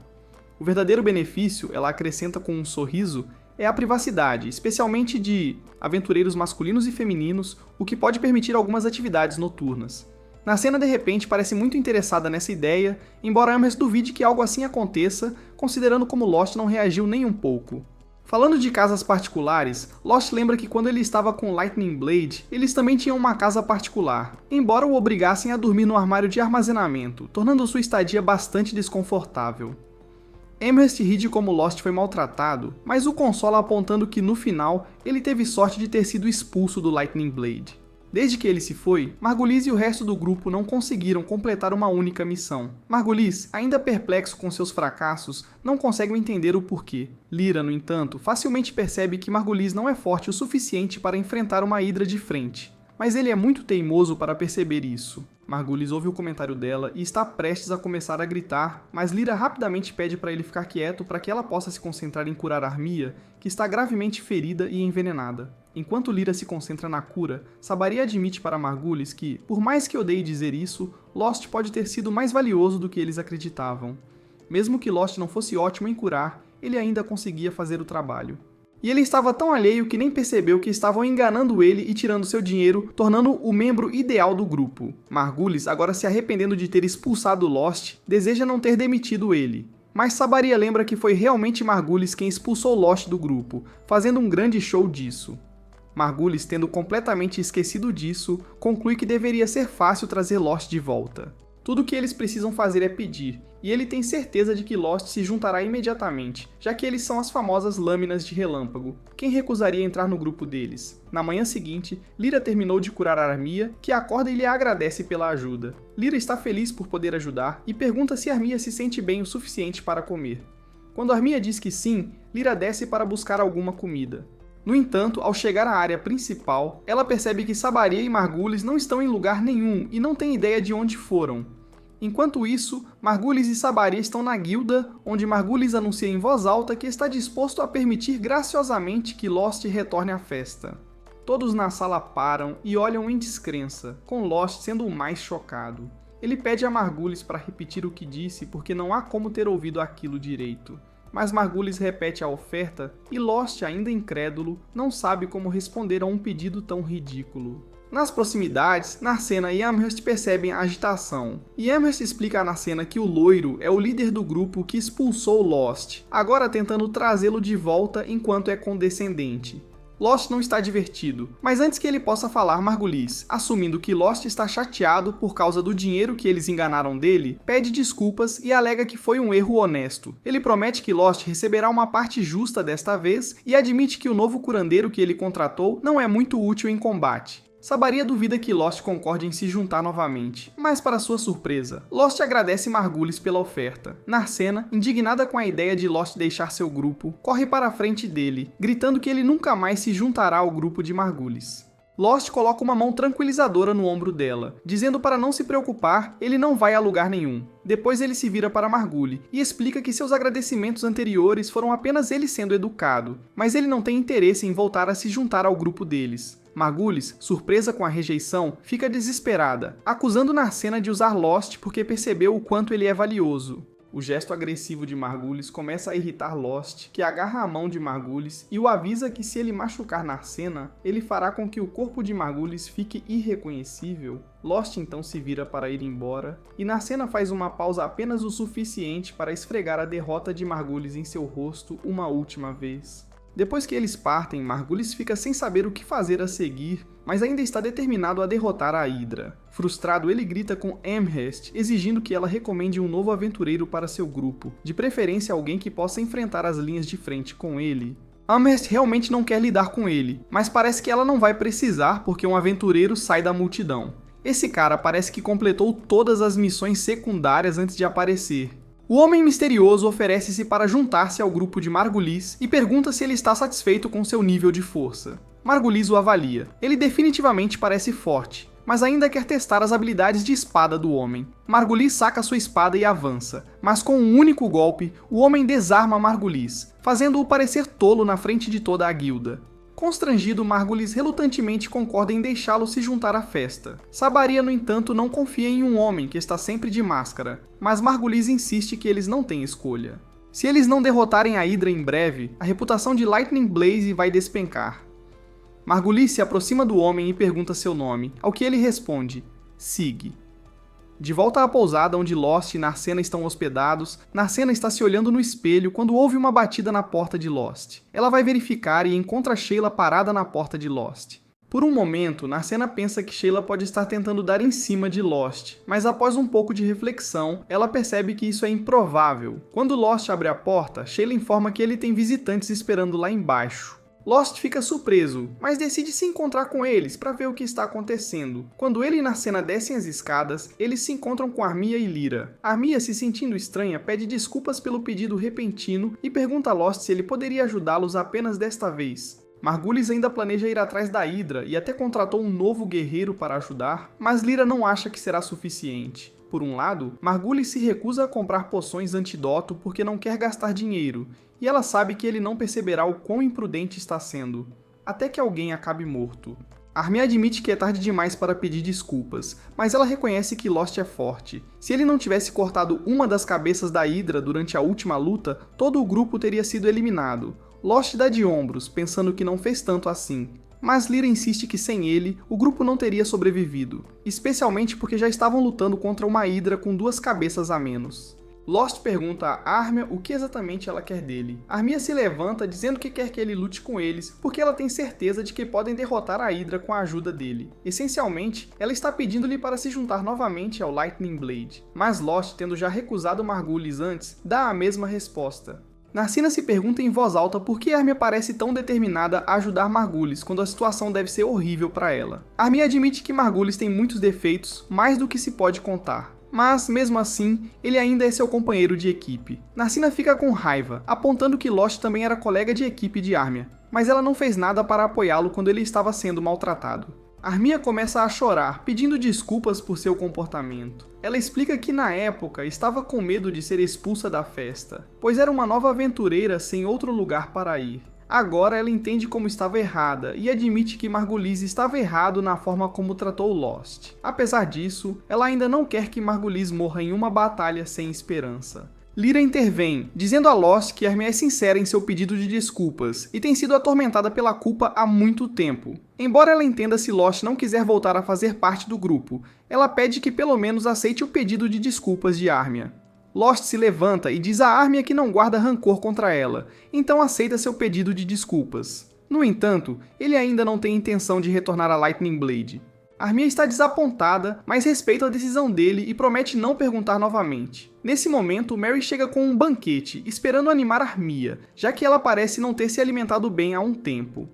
O verdadeiro benefício, ela acrescenta com um sorriso, é a privacidade, especialmente de aventureiros masculinos e femininos, o que pode permitir algumas atividades noturnas. Narcena de repente parece muito interessada nessa ideia, embora Amherst duvide que algo assim aconteça, considerando como Lost não reagiu nem um pouco. Falando de casas particulares, Lost lembra que quando ele estava com Lightning Blade, eles também tinham uma casa particular, embora o obrigassem a dormir no armário de armazenamento, tornando sua estadia bastante desconfortável. Amherst ri de como Lost foi maltratado, mas o consola apontando que no final ele teve sorte de ter sido expulso do Lightning Blade. Desde que ele se foi, Margulies e o resto do grupo não conseguiram completar uma única missão. Margulies, ainda perplexo com seus fracassos, não consegue entender o porquê. Lyra, no entanto, facilmente percebe que Margulies não é forte o suficiente para enfrentar uma Hydra de frente. Mas ele é muito teimoso para perceber isso. Margulies ouve o comentário dela e está prestes a começar a gritar, mas Lyra rapidamente pede para ele ficar quieto para que ela possa se concentrar em curar Armia, que está gravemente ferida e envenenada. Enquanto Lyra se concentra na cura, Sabari admite para Margulies que, por mais que odeie dizer isso, Lost pode ter sido mais valioso do que eles acreditavam. Mesmo que Lost não fosse ótimo em curar, ele ainda conseguia fazer o trabalho. E ele estava tão alheio que nem percebeu que estavam enganando ele e tirando seu dinheiro, tornando-o o membro ideal do grupo. Margulies, agora se arrependendo de ter expulsado Lost, deseja não ter demitido ele. Mas Sabaria lembra que foi realmente Margulies quem expulsou Lost do grupo, fazendo um grande show disso. Margulies, tendo completamente esquecido disso, conclui que deveria ser fácil trazer Lost de volta. Tudo o que eles precisam fazer é pedir, e ele tem certeza de que Lost se juntará imediatamente, já que eles são as famosas lâminas de relâmpago. Quem recusaria entrar no grupo deles? Na manhã seguinte, Lyra terminou de curar Armia, que acorda e lhe agradece pela ajuda. Lyra está feliz por poder ajudar e pergunta se Armia se sente bem o suficiente para comer. Quando Armia diz que sim, Lyra desce para buscar alguma comida. No entanto, ao chegar à área principal, ela percebe que Sabaria e Margulies não estão em lugar nenhum e não tem ideia de onde foram. Enquanto isso, Margulies e Sabaria estão na guilda, onde Margulies anuncia em voz alta que está disposto a permitir graciosamente que Lost retorne à festa. Todos na sala param e olham em descrença, com Lost sendo o mais chocado. Ele pede a Margulies para repetir o que disse porque não há como ter ouvido aquilo direito. Mas Margulies repete a oferta e Lost, ainda incrédulo, não sabe como responder a um pedido tão ridículo. Nas proximidades, Narcena e Amherst percebem a agitação, e Amherst explica a Narcena que o loiro é o líder do grupo que expulsou Lost, agora tentando trazê-lo de volta enquanto é condescendente. Lost não está divertido, mas antes que ele possa falar, Margulies, assumindo que Lost está chateado por causa do dinheiro que eles enganaram dele, pede desculpas e alega que foi um erro honesto. Ele promete que Lost receberá uma parte justa desta vez e admite que o novo curandeiro que ele contratou não é muito útil em combate. Sabaria duvida que Lost concorde em se juntar novamente, mas para sua surpresa, Lost agradece Margulies pela oferta. Narcena, indignada com a ideia de Lost deixar seu grupo, corre para a frente dele, gritando que ele nunca mais se juntará ao grupo de Margulies. Lost coloca uma mão tranquilizadora no ombro dela, dizendo para não se preocupar, ele não vai a lugar nenhum. Depois ele se vira para Margulies e explica que seus agradecimentos anteriores foram apenas ele sendo educado, mas ele não tem interesse em voltar a se juntar ao grupo deles. Margulies, surpresa com a rejeição, fica desesperada, acusando Narcena de usar Lost porque percebeu o quanto ele é valioso. O gesto agressivo de Margulies começa a irritar Lost, que agarra a mão de Margulies e o avisa que se ele machucar Narcena, ele fará com que o corpo de Margulies fique irreconhecível. Lost então se vira para ir embora, e Narcena faz uma pausa apenas o suficiente para esfregar a derrota de Margulies em seu rosto uma última vez. Depois que eles partem, Margulies fica sem saber o que fazer a seguir, mas ainda está determinado a derrotar a Hydra. Frustrado, ele grita com Amherst, exigindo que ela recomende um novo aventureiro para seu grupo, de preferência alguém que possa enfrentar as linhas de frente com ele. Amherst realmente não quer lidar com ele, mas parece que ela não vai precisar porque um aventureiro sai da multidão. Esse cara parece que completou todas as missões secundárias antes de aparecer. O Homem Misterioso oferece-se para juntar-se ao grupo de Margulies e pergunta se ele está satisfeito com seu nível de força. Margulies o avalia. Ele definitivamente parece forte, mas ainda quer testar as habilidades de espada do homem. Margulies saca sua espada e avança, mas com um único golpe, o homem desarma Margulies, fazendo-o parecer tolo na frente de toda a guilda. Constrangido, Margulies relutantemente concorda em deixá-lo se juntar à festa. Sabaria, no entanto, não confia em um homem que está sempre de máscara, mas Margulies insiste que eles não têm escolha. Se eles não derrotarem a Hydra em breve, a reputação de Lightning Blaze vai despencar. Margulies se aproxima do homem e pergunta seu nome, ao que ele responde, Sig. De volta à pousada onde Lost e Narcena estão hospedados, Narcena está se olhando no espelho quando ouve uma batida na porta de Lost. Ela vai verificar e encontra Sheila parada na porta de Lost. Por um momento, Narcena pensa que Sheila pode estar tentando dar em cima de Lost, mas após um pouco de reflexão, ela percebe que isso é improvável. Quando Lost abre a porta, Sheila informa que ele tem visitantes esperando lá embaixo. Lost fica surpreso, mas decide se encontrar com eles para ver o que está acontecendo. Quando ele e Narcena descem as escadas, eles se encontram com Armia e Lyra. Armia, se sentindo estranha, pede desculpas pelo pedido repentino e pergunta a Lost se ele poderia ajudá-los apenas desta vez. Margulis ainda planeja ir atrás da Hydra e até contratou um novo guerreiro para ajudar, mas Lyra não acha que será suficiente. Por um lado, Margulis se recusa a comprar poções antídoto porque não quer gastar dinheiro, e ela sabe que ele não perceberá o quão imprudente está sendo, até que alguém acabe morto. Armia admite que é tarde demais para pedir desculpas, mas ela reconhece que Lost é forte. Se ele não tivesse cortado uma das cabeças da Hydra durante a última luta, todo o grupo teria sido eliminado. Lost dá de ombros, pensando que não fez tanto assim. Mas Lyra insiste que sem ele, o grupo não teria sobrevivido, especialmente porque já estavam lutando contra uma Hydra com 2 cabeças a menos. Lost pergunta a Armia o que exatamente ela quer dele. Armia se levanta dizendo que quer que ele lute com eles, porque ela tem certeza de que podem derrotar a Hydra com a ajuda dele. Essencialmente, ela está pedindo-lhe para se juntar novamente ao Lightning Blade, mas Lost, tendo já recusado Margulis antes, dá a mesma resposta. Narcena se pergunta em voz alta por que Armia parece tão determinada a ajudar Margulis quando a situação deve ser horrível para ela. Armia admite que Margulis tem muitos defeitos, mais do que se pode contar. Mas, mesmo assim, ele ainda é seu companheiro de equipe. Narcena fica com raiva, apontando que Lost também era colega de equipe de Armia, mas ela não fez nada para apoiá-lo quando ele estava sendo maltratado. Armia começa a chorar, pedindo desculpas por seu comportamento. Ela explica que na época estava com medo de ser expulsa da festa, pois era uma nova aventureira sem outro lugar para ir. Agora ela entende como estava errada e admite que Margulis estava errado na forma como tratou Lost. Apesar disso, ela ainda não quer que Margulis morra em uma batalha sem esperança. Lyra intervém, dizendo a Lost que Armia é sincera em seu pedido de desculpas e tem sido atormentada pela culpa há muito tempo. Embora ela entenda se Lost não quiser voltar a fazer parte do grupo, ela pede que pelo menos aceite o pedido de desculpas de Armia. Lost se levanta e diz a Armia que não guarda rancor contra ela, então aceita seu pedido de desculpas. No entanto, ele ainda não tem intenção de retornar a Lightning Blade. Armia está desapontada, mas respeita a decisão dele e promete não perguntar novamente. Nesse momento, Mary chega com um banquete, esperando animar Armia, já que ela parece não ter se alimentado bem há um tempo.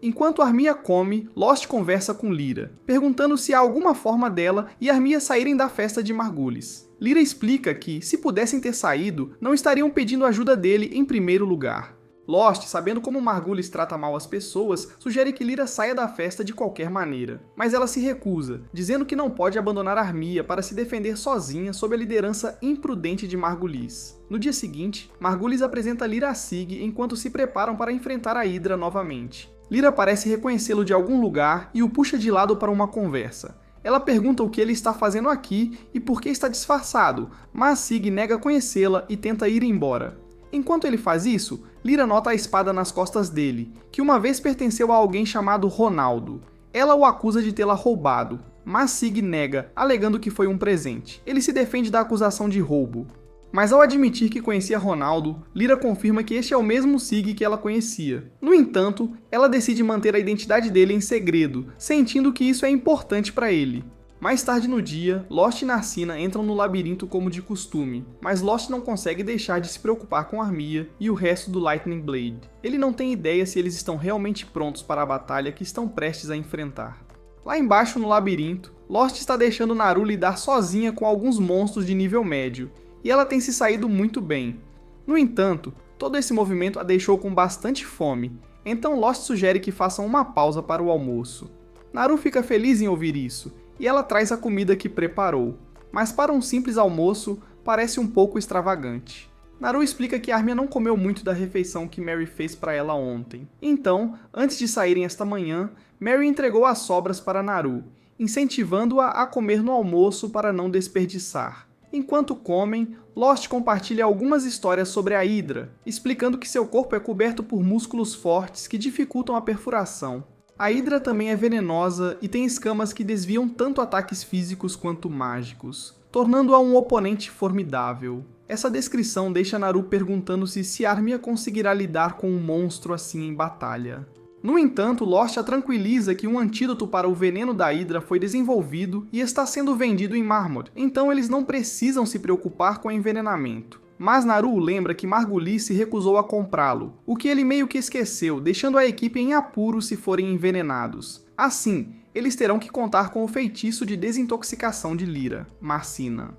Enquanto Armia come, Lost conversa com Lyra, perguntando se há alguma forma dela e Armia saírem da festa de Margulis. Lyra explica que, se pudessem ter saído, não estariam pedindo ajuda dele em primeiro lugar. Lost, sabendo como Margulis trata mal as pessoas, sugere que Lyra saia da festa de qualquer maneira, mas ela se recusa, dizendo que não pode abandonar Armia para se defender sozinha sob a liderança imprudente de Margulis. No dia seguinte, Margulis apresenta Lyra a Sig enquanto se preparam para enfrentar a Hydra novamente. Lyra parece reconhecê-lo de algum lugar e o puxa de lado para uma conversa. Ela pergunta o que ele está fazendo aqui e por que está disfarçado, mas Sig nega conhecê-la e tenta ir embora. Enquanto ele faz isso, Lyra nota a espada nas costas dele, que uma vez pertenceu a alguém chamado Ronaldo. Ela o acusa de tê-la roubado, mas Sig nega, alegando que foi um presente. Ele se defende da acusação de roubo. Mas ao admitir que conhecia Ronaldo, Lyra confirma que este é o mesmo Sig que ela conhecia. No entanto, ela decide manter a identidade dele em segredo, sentindo que isso é importante para ele. Mais tarde no dia, Lost e Narcena entram no labirinto como de costume, mas Lost não consegue deixar de se preocupar com Armia e o resto do Lightning Blade. Ele não tem ideia se eles estão realmente prontos para a batalha que estão prestes a enfrentar. Lá embaixo no labirinto, Lost está deixando Naru lidar sozinha com alguns monstros de nível médio, e ela tem se saído muito bem. No entanto, todo esse movimento a deixou com bastante fome, então Lost sugere que façam uma pausa para o almoço. Naru fica feliz em ouvir isso, e ela traz a comida que preparou, mas para um simples almoço, parece um pouco extravagante. Naru explica que Armia não comeu muito da refeição que Mary fez para ela ontem. Então, antes de saírem esta manhã, Mary entregou as sobras para Naru, incentivando-a a comer no almoço para não desperdiçar. Enquanto comem, Lost compartilha algumas histórias sobre a Hydra, explicando que seu corpo é coberto por músculos fortes que dificultam a perfuração. A Hydra também é venenosa e tem escamas que desviam tanto ataques físicos quanto mágicos. tornando-a um oponente formidável. Essa descrição deixa Naru perguntando-se se Armia conseguirá lidar com um monstro assim em batalha. No entanto, Lost a tranquiliza que um antídoto para o veneno da Hydra foi desenvolvido e está sendo vendido em Marmor, então eles não precisam se preocupar com o envenenamento. Mas Naru lembra que Margulis se recusou a comprá-lo, o que ele meio que esqueceu, deixando a equipe em apuros se forem envenenados. Assim, eles terão que contar com o feitiço de desintoxicação de Lyra, Marcina.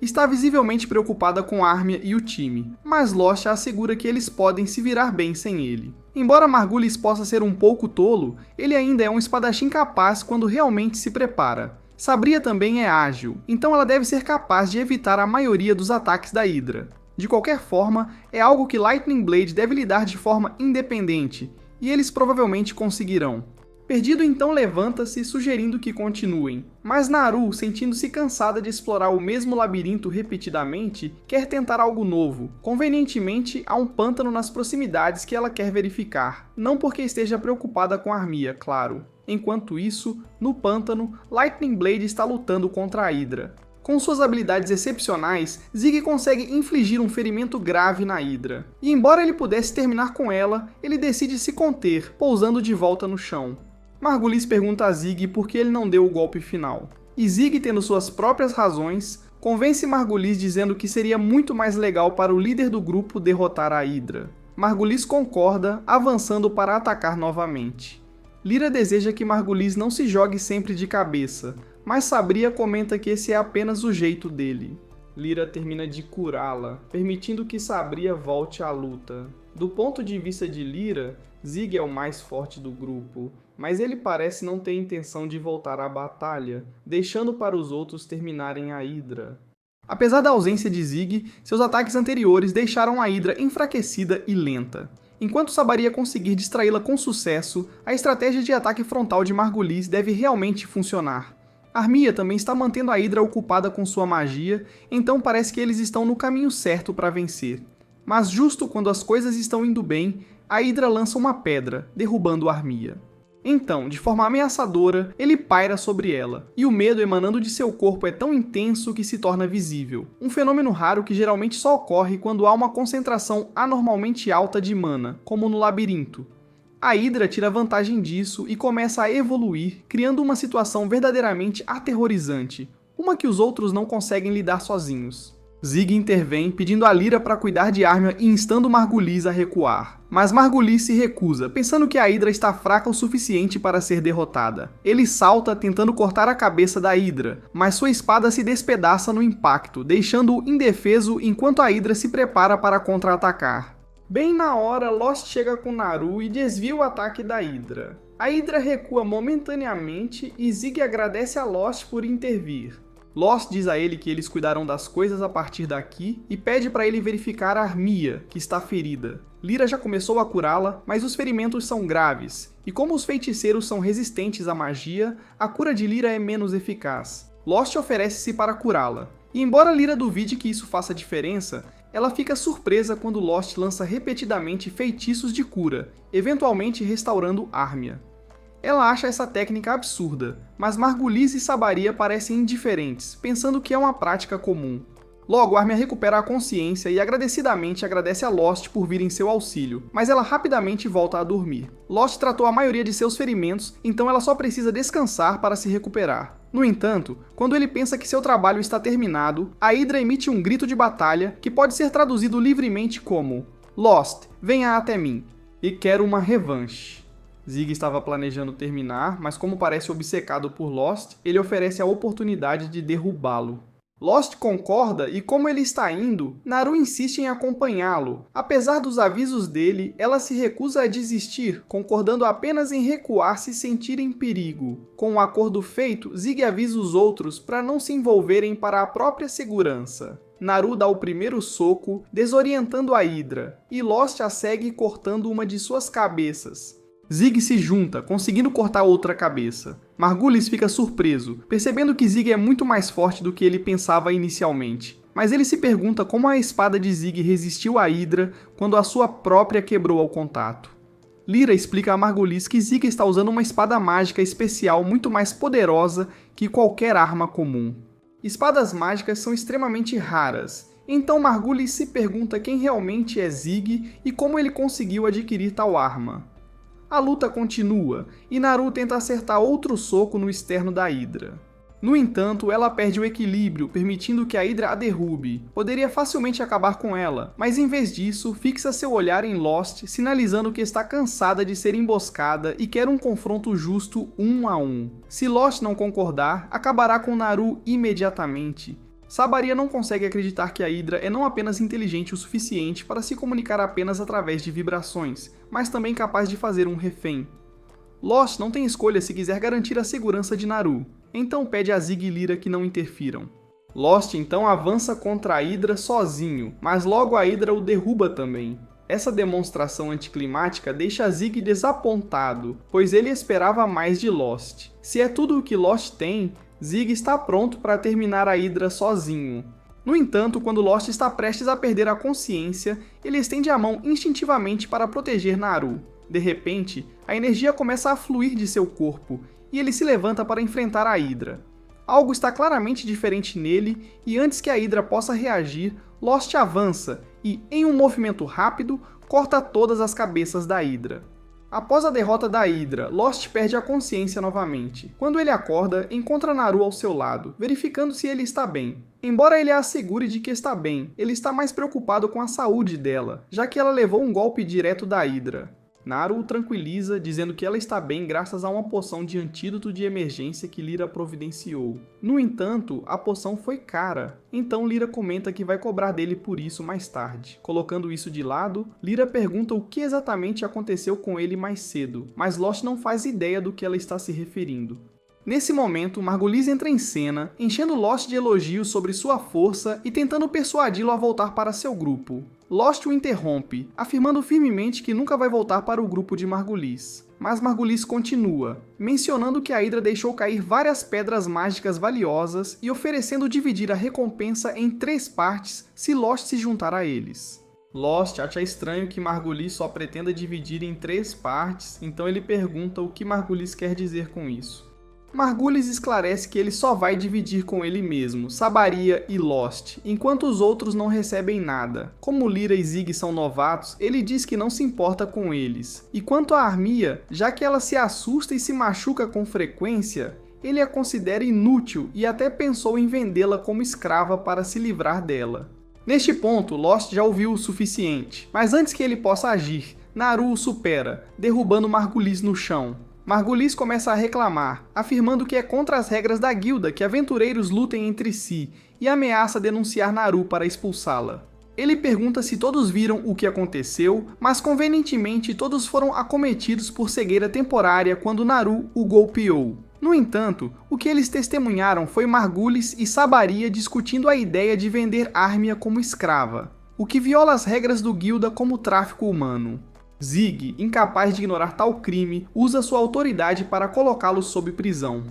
Está visivelmente preocupada com Armia e o time, mas Lost assegura que eles podem se virar bem sem ele. Embora Margulis possa ser um pouco tolo, ele ainda é um espadachim capaz quando realmente se prepara. Sabriya também é ágil, então ela deve ser capaz de evitar a maioria dos ataques da Hydra. De qualquer forma, é algo que Lightning Blade deve lidar de forma independente, e eles provavelmente conseguirão. Perdido então levanta-se, sugerindo que continuem, mas Naru, sentindo-se cansada de explorar o mesmo labirinto repetidamente, quer tentar algo novo. Convenientemente, há um pântano nas proximidades que ela quer verificar, não porque esteja preocupada com Armia, claro. Enquanto isso, no pântano, Lightning Blade está lutando contra a Hydra. Com suas habilidades excepcionais, Ziggy consegue infligir um ferimento grave na Hydra. E embora ele pudesse terminar com ela, ele decide se conter, pousando de volta no chão. Margulis pergunta a Ziggy por que ele não deu o golpe final. E Ziggy, tendo suas próprias razões, convence Margulis dizendo que seria muito mais legal para o líder do grupo derrotar a Hydra. Margulis concorda, avançando para atacar novamente. Lyra deseja que Margulis não se jogue sempre de cabeça, mas Sabriya comenta que esse é apenas o jeito dele. Lyra termina de curá-la, permitindo que Sabriya volte à luta. Do ponto de vista de Lyra, Ziggy é o mais forte do grupo, mas ele parece não ter intenção de voltar à batalha, deixando para os outros terminarem a Hydra. Apesar da ausência de Ziggy, seus ataques anteriores deixaram a Hydra enfraquecida e lenta. Enquanto Sabriya conseguir distraí-la com sucesso, a estratégia de ataque frontal de Margulis deve realmente funcionar. Armia também está mantendo a Hydra ocupada com sua magia, então parece que eles estão no caminho certo para vencer. Mas justo quando as coisas estão indo bem, a Hydra lança uma pedra, derrubando Armia. Então, de forma ameaçadora, ele paira sobre ela, e o medo emanando de seu corpo é tão intenso que se torna visível. Um fenômeno raro que geralmente só ocorre quando há uma concentração anormalmente alta de mana, como no labirinto. A Hydra tira vantagem disso e começa a evoluir, criando uma situação verdadeiramente aterrorizante, uma que os outros não conseguem lidar sozinhos. Ziggy intervém, pedindo a Lyra para cuidar de Armia e instando Margulis a recuar. Mas Margulis se recusa, pensando que a Hydra está fraca o suficiente para ser derrotada. Ele salta, tentando cortar a cabeça da Hydra, mas sua espada se despedaça no impacto, deixando-o indefeso enquanto a Hydra se prepara para contra-atacar. Bem na hora, Lost chega com Naru e desvia o ataque da Hydra. A Hydra recua momentaneamente e Ziggy agradece a Lost por intervir. Lost diz a ele que eles cuidarão das coisas a partir daqui e pede para ele verificar a Armia, que está ferida. Lyra já começou a curá-la, mas os ferimentos são graves, e como os feiticeiros são resistentes à magia, a cura de Lyra é menos eficaz. Lost oferece-se para curá-la, e embora Lyra duvide que isso faça diferença, ela fica surpresa quando Lost lança repetidamente feitiços de cura, eventualmente restaurando Armia. Ela acha essa técnica absurda, mas Margulis e Sabriya parecem indiferentes, pensando que é uma prática comum. Logo, Armia recupera a consciência e agradecidamente agradece a Lost por vir em seu auxílio, mas ela rapidamente volta a dormir. Lost tratou a maioria de seus ferimentos, então ela só precisa descansar para se recuperar. No entanto, quando ele pensa que seu trabalho está terminado, a Hydra emite um grito de batalha que pode ser traduzido livremente como "Lost, venha até mim, e quero uma revanche". Ziggy estava planejando terminar, mas como parece obcecado por Lost, ele oferece a oportunidade de derrubá-lo. Lost concorda e, como ele está indo, Naru insiste em acompanhá-lo. Apesar dos avisos dele, ela se recusa a desistir, concordando apenas em recuar se sentir em perigo. Com o acordo feito, Ziggy avisa os outros para não se envolverem para a própria segurança. Naru dá o primeiro soco, desorientando a Hydra, e Lost a segue cortando uma de suas cabeças. Ziggy se junta, conseguindo cortar outra cabeça. Margulis fica surpreso, percebendo que Ziggy é muito mais forte do que ele pensava inicialmente. Mas ele se pergunta como a espada de Ziggy resistiu à Hydra quando a sua própria quebrou ao contato. Lyra explica a Margulis que Ziggy está usando uma espada mágica especial muito mais poderosa que qualquer arma comum. Espadas mágicas são extremamente raras, então Margulis se pergunta quem realmente é Zig e como ele conseguiu adquirir tal arma. A luta continua, e Naru tenta acertar outro soco no externo da Hydra. No entanto, ela perde o equilíbrio, permitindo que a Hydra a derrube. Poderia facilmente acabar com ela, mas em vez disso, fixa seu olhar em Lost, sinalizando que está cansada de ser emboscada e quer um confronto justo 1 a 1. Se Lost não concordar, acabará com Naru imediatamente. Sabaria não consegue acreditar que a Hydra é não apenas inteligente o suficiente para se comunicar apenas através de vibrações, mas também capaz de fazer um refém. Lost não tem escolha se quiser garantir a segurança de Naru, então pede a Zig e Lyra que não interfiram. Lost então avança contra a Hydra sozinho, mas logo a Hydra o derruba também. Essa demonstração anticlimática deixa Zig desapontado, pois ele esperava mais de Lost. Se é tudo o que Lost tem, Zig está pronto para terminar a Hydra sozinho. No entanto, quando Lost está prestes a perder a consciência, ele estende a mão instintivamente para proteger Naru. De repente, a energia começa a fluir de seu corpo, e ele se levanta para enfrentar a Hydra. Algo está claramente diferente nele, e antes que a Hydra possa reagir, Lost avança e, em um movimento rápido, corta todas as cabeças da Hydra. Após a derrota da Hydra, Lost perde a consciência novamente. Quando ele acorda, encontra Naru ao seu lado, verificando se ele está bem. Embora ele a assegure de que está bem, ele está mais preocupado com a saúde dela, já que ela levou um golpe direto da Hydra. Naru o tranquiliza, dizendo que ela está bem graças a uma poção de antídoto de emergência que Lyra providenciou. No entanto, a poção foi cara, então Lyra comenta que vai cobrar dele por isso mais tarde. Colocando isso de lado, Lyra pergunta o que exatamente aconteceu com ele mais cedo, mas Lost não faz ideia do que ela está se referindo. Nesse momento, Margulis entra em cena, enchendo Lost de elogios sobre sua força e tentando persuadi-lo a voltar para seu grupo. Lost o interrompe, afirmando firmemente que nunca vai voltar para o grupo de Margulis. Mas Margulis continua, mencionando que a Hydra deixou cair várias pedras mágicas valiosas e oferecendo dividir a recompensa em 3 partes se Lost se juntar a eles. Lost acha estranho que Margulis só pretenda dividir em 3 partes, então ele pergunta o que Margulis quer dizer com isso. Margulis esclarece que ele só vai dividir com ele mesmo, Sabaria e Lost, enquanto os outros não recebem nada. Como Lyra e Zig são novatos, ele diz que não se importa com eles. E quanto a Armia, já que ela se assusta e se machuca com frequência, ele a considera inútil e até pensou em vendê-la como escrava para se livrar dela. Neste ponto, Lost já ouviu o suficiente, mas antes que ele possa agir, Naru o supera, derrubando Margulis no chão. Margulis começa a reclamar, afirmando que é contra as regras da guilda que aventureiros lutem entre si e ameaça denunciar Naru para expulsá-la. Ele pergunta se todos viram o que aconteceu, mas convenientemente todos foram acometidos por cegueira temporária quando Naru o golpeou. No entanto, o que eles testemunharam foi Margulis e Sabaria discutindo a ideia de vender Armia como escrava, o que viola as regras do guilda como tráfico humano. Zig, incapaz de ignorar tal crime, usa sua autoridade para colocá-lo sob prisão.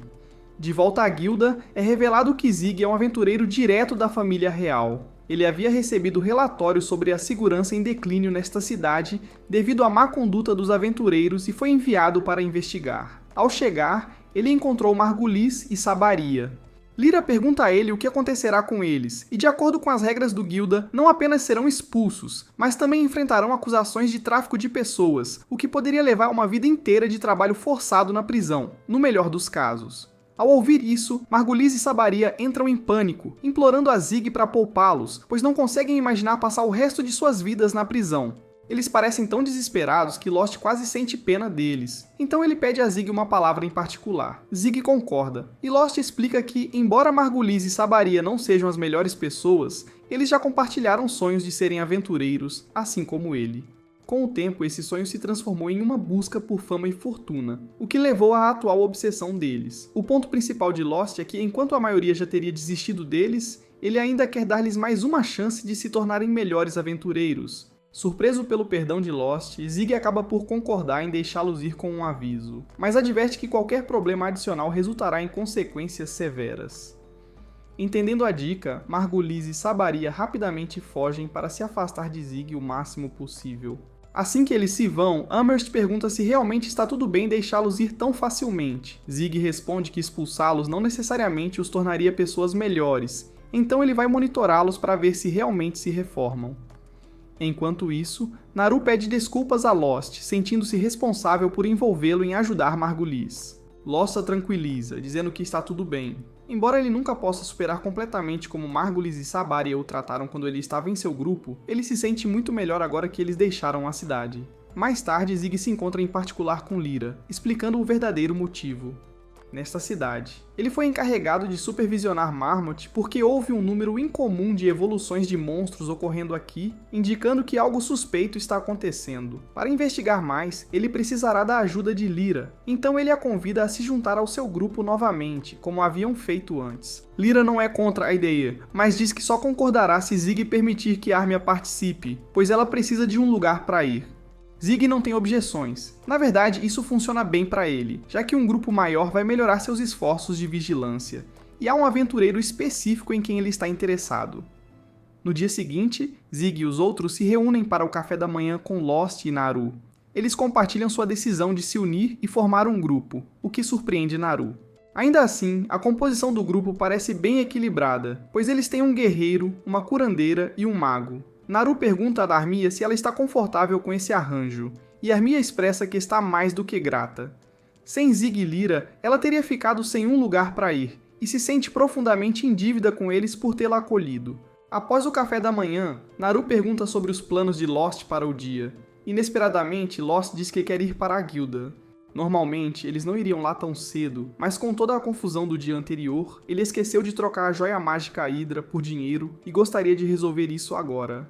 De volta à guilda, é revelado que Zig é um aventureiro direto da família real. Ele havia recebido relatórios sobre a segurança em declínio nesta cidade devido à má conduta dos aventureiros e foi enviado para investigar. Ao chegar, ele encontrou Margulis e Sabaria. Lyra pergunta a ele o que acontecerá com eles, e de acordo com as regras do guilda, não apenas serão expulsos, mas também enfrentarão acusações de tráfico de pessoas, o que poderia levar a uma vida inteira de trabalho forçado na prisão, no melhor dos casos. Ao ouvir isso, Margulis e Sabaria entram em pânico, implorando a Zig para poupá-los, pois não conseguem imaginar passar o resto de suas vidas na prisão. Eles parecem tão desesperados que Lost quase sente pena deles. Então ele pede a Zig uma palavra em particular. Zig concorda, e Lost explica que, embora Margulis e Sabaria não sejam as melhores pessoas, eles já compartilharam sonhos de serem aventureiros, assim como ele. Com o tempo, esse sonho se transformou em uma busca por fama e fortuna, o que levou à atual obsessão deles. O ponto principal de Lost é que, enquanto a maioria já teria desistido deles, ele ainda quer dar-lhes mais uma chance de se tornarem melhores aventureiros. Surpreso pelo perdão de Lost, Zig acaba por concordar em deixá-los ir com um aviso, mas adverte que qualquer problema adicional resultará em consequências severas. Entendendo a dica, Margulis e Sabaria rapidamente fogem para se afastar de Zig o máximo possível. Assim que eles se vão, Amherst pergunta se realmente está tudo bem deixá-los ir tão facilmente. Zig responde que expulsá-los não necessariamente os tornaria pessoas melhores, então ele vai monitorá-los para ver se realmente se reformam. Enquanto isso, Naru pede desculpas a Lost, sentindo-se responsável por envolvê-lo em ajudar Margulies. Lost a tranquiliza, dizendo que está tudo bem. Embora ele nunca possa superar completamente como Margulies e Sabaria o trataram quando ele estava em seu grupo, ele se sente muito melhor agora que eles deixaram a cidade. Mais tarde, Zig se encontra em particular com Lyra, explicando o verdadeiro motivo. Nesta cidade, ele foi encarregado de supervisionar Marmot porque houve um número incomum de evoluções de monstros ocorrendo aqui, indicando que algo suspeito está acontecendo. Para investigar mais, ele precisará da ajuda de Lyra, então ele a convida a se juntar ao seu grupo novamente, como haviam feito antes. Lyra não é contra a ideia, mas diz que só concordará se Zig permitir que Armia participe, pois ela precisa de um lugar para ir. Zig não tem objeções. Na verdade, isso funciona bem para ele, já que um grupo maior vai melhorar seus esforços de vigilância, e há um aventureiro específico em quem ele está interessado. No dia seguinte, Zig e os outros se reúnem para o café da manhã com Lost e Naru. Eles compartilham sua decisão de se unir e formar um grupo, o que surpreende Naru. Ainda assim, a composição do grupo parece bem equilibrada, pois eles têm um guerreiro, uma curandeira e um mago. Naru pergunta a Armia se ela está confortável com esse arranjo, e Armia expressa que está mais do que grata. Sem Zig e Lyra, ela teria ficado sem um lugar para ir, e se sente profundamente em dívida com eles por tê-la acolhido. Após o café da manhã, Naru pergunta sobre os planos de Lost para o dia. Inesperadamente, Lost diz que quer ir para a guilda. Normalmente, eles não iriam lá tão cedo, mas com toda a confusão do dia anterior, ele esqueceu de trocar a joia mágica Hydra por dinheiro e gostaria de resolver isso agora.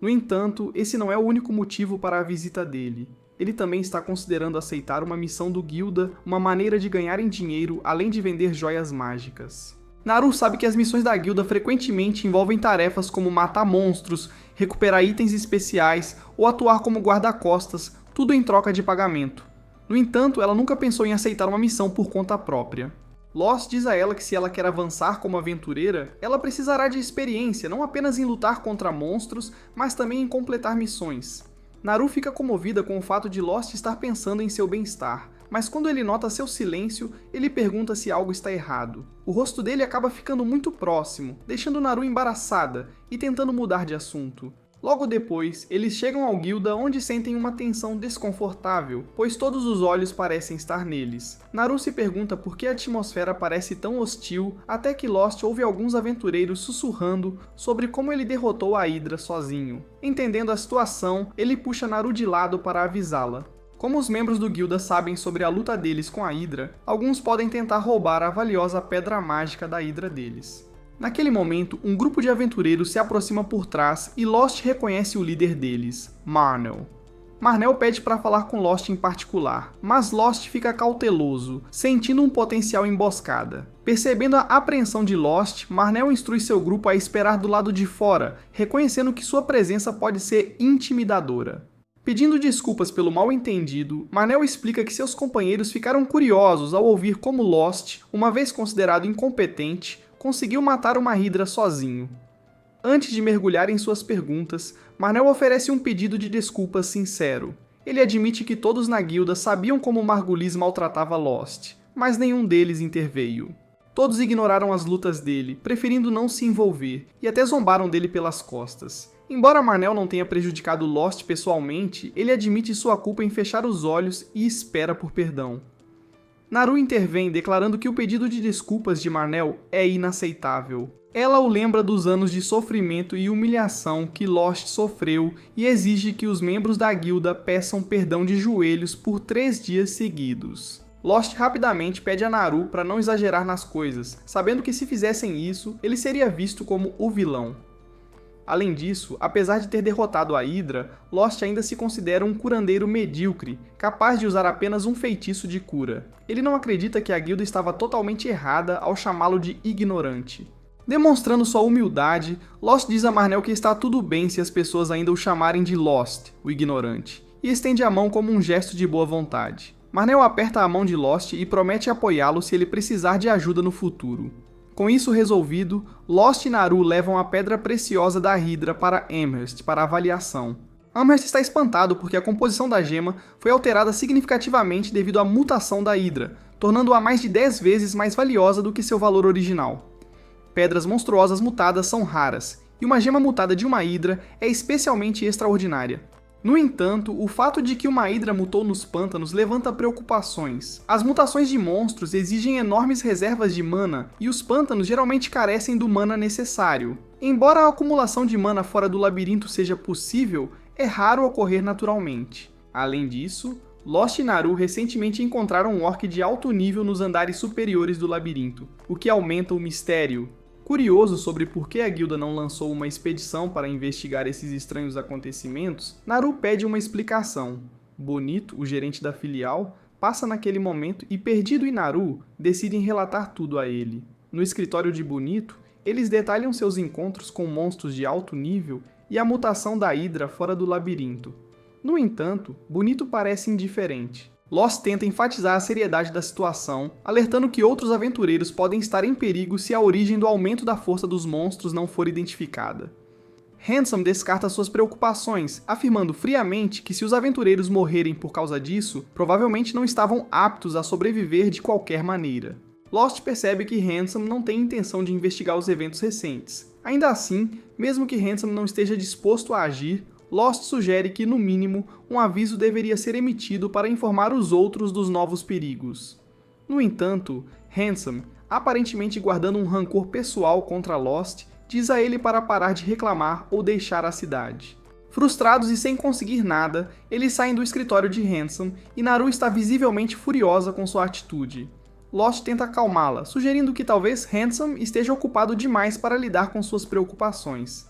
No entanto, esse não é o único motivo para a visita dele. Ele também está considerando aceitar uma missão do Guilda, uma maneira de ganharem dinheiro além de vender joias mágicas. Naru sabe que as missões da Guilda frequentemente envolvem tarefas como matar monstros, recuperar itens especiais ou atuar como guarda-costas, tudo em troca de pagamento. No entanto, ela nunca pensou em aceitar uma missão por conta própria. Lost diz a ela que se ela quer avançar como aventureira, ela precisará de experiência não apenas em lutar contra monstros, mas também em completar missões. Naru fica comovida com o fato de Lost estar pensando em seu bem-estar, mas quando ele nota seu silêncio, ele pergunta se algo está errado. O rosto dele acaba ficando muito próximo, deixando Naru embaraçada e tentando mudar de assunto. Logo depois, eles chegam ao Guilda onde sentem uma tensão desconfortável, pois todos os olhos parecem estar neles. Naru se pergunta por que a atmosfera parece tão hostil, até que Lost ouve alguns aventureiros sussurrando sobre como ele derrotou a Hydra sozinho. Entendendo a situação, ele puxa Naru de lado para avisá-la. Como os membros do Guilda sabem sobre a luta deles com a Hydra, alguns podem tentar roubar a valiosa pedra mágica da Hydra deles. Naquele momento, um grupo de aventureiros se aproxima por trás e Lost reconhece o líder deles, Marnell. Marnell pede para falar com Lost em particular, mas Lost fica cauteloso, sentindo um potencial emboscada. Percebendo a apreensão de Lost, Marnell instrui seu grupo a esperar do lado de fora, reconhecendo que sua presença pode ser intimidadora. Pedindo desculpas pelo mal-entendido, Marnell explica que seus companheiros ficaram curiosos ao ouvir como Lost, uma vez considerado incompetente, conseguiu matar uma Hydra sozinho. Antes de mergulhar em suas perguntas, Marnell oferece um pedido de desculpas sincero. Ele admite que todos na guilda sabiam como Margulies maltratava Lost, mas nenhum deles interveio. Todos ignoraram as lutas dele, preferindo não se envolver, e até zombaram dele pelas costas. Embora Marnell não tenha prejudicado Lost pessoalmente, ele admite sua culpa em fechar os olhos e espera por perdão. Naru intervém declarando que o pedido de desculpas de Marnell é inaceitável. Ela o lembra dos anos de sofrimento e humilhação que Lost sofreu e exige que os membros da guilda peçam perdão de joelhos por 3 dias seguidos. Lost rapidamente pede a Naru para não exagerar nas coisas, sabendo que se fizessem isso, ele seria visto como o vilão. Além disso, apesar de ter derrotado a Hydra, Lost ainda se considera um curandeiro medíocre, capaz de usar apenas um feitiço de cura. Ele não acredita que a guilda estava totalmente errada ao chamá-lo de ignorante. Demonstrando sua humildade, Lost diz a Marnell que está tudo bem se as pessoas ainda o chamarem de Lost, o ignorante, e estende a mão como um gesto de boa vontade. Marnell aperta a mão de Lost e promete apoiá-lo se ele precisar de ajuda no futuro. Com isso resolvido, Lost e Naru levam a pedra preciosa da Hydra para Amherst para avaliação. Amherst está espantado porque a composição da gema foi alterada significativamente devido à mutação da Hydra, tornando-a mais de 10 vezes mais valiosa do que seu valor original. Pedras monstruosas mutadas são raras, e uma gema mutada de uma Hydra é especialmente extraordinária. No entanto, o fato de que uma Hydra mutou nos pântanos levanta preocupações. As mutações de monstros exigem enormes reservas de mana, e os pântanos geralmente carecem do mana necessário. Embora a acumulação de mana fora do labirinto seja possível, é raro ocorrer naturalmente. Além disso, Lost e Naru recentemente encontraram um orc de alto nível nos andares superiores do labirinto, o que aumenta o mistério. Curioso sobre por que a guilda não lançou uma expedição para investigar esses estranhos acontecimentos, Naru pede uma explicação. Bonito, o gerente da filial, passa naquele momento e Perdido e Naru decidem relatar tudo a ele. No escritório de Bonito, eles detalham seus encontros com monstros de alto nível e a mutação da Hydra fora do labirinto. No entanto, Bonito parece indiferente. Lost tenta enfatizar a seriedade da situação, alertando que outros aventureiros podem estar em perigo se a origem do aumento da força dos monstros não for identificada. Handsome descarta suas preocupações, afirmando friamente que se os aventureiros morrerem por causa disso, provavelmente não estavam aptos a sobreviver de qualquer maneira. Lost percebe que Handsome não tem intenção de investigar os eventos recentes. Ainda assim, mesmo que Handsome não esteja disposto a agir, Lost sugere que, no mínimo, um aviso deveria ser emitido para informar os outros dos novos perigos. No entanto, Handsome, aparentemente guardando um rancor pessoal contra Lost, diz a ele para parar de reclamar ou deixar a cidade. Frustrados e sem conseguir nada, eles saem do escritório de Handsome e Naru está visivelmente furiosa com sua atitude. Lost tenta acalmá-la, sugerindo que talvez Handsome esteja ocupado demais para lidar com suas preocupações.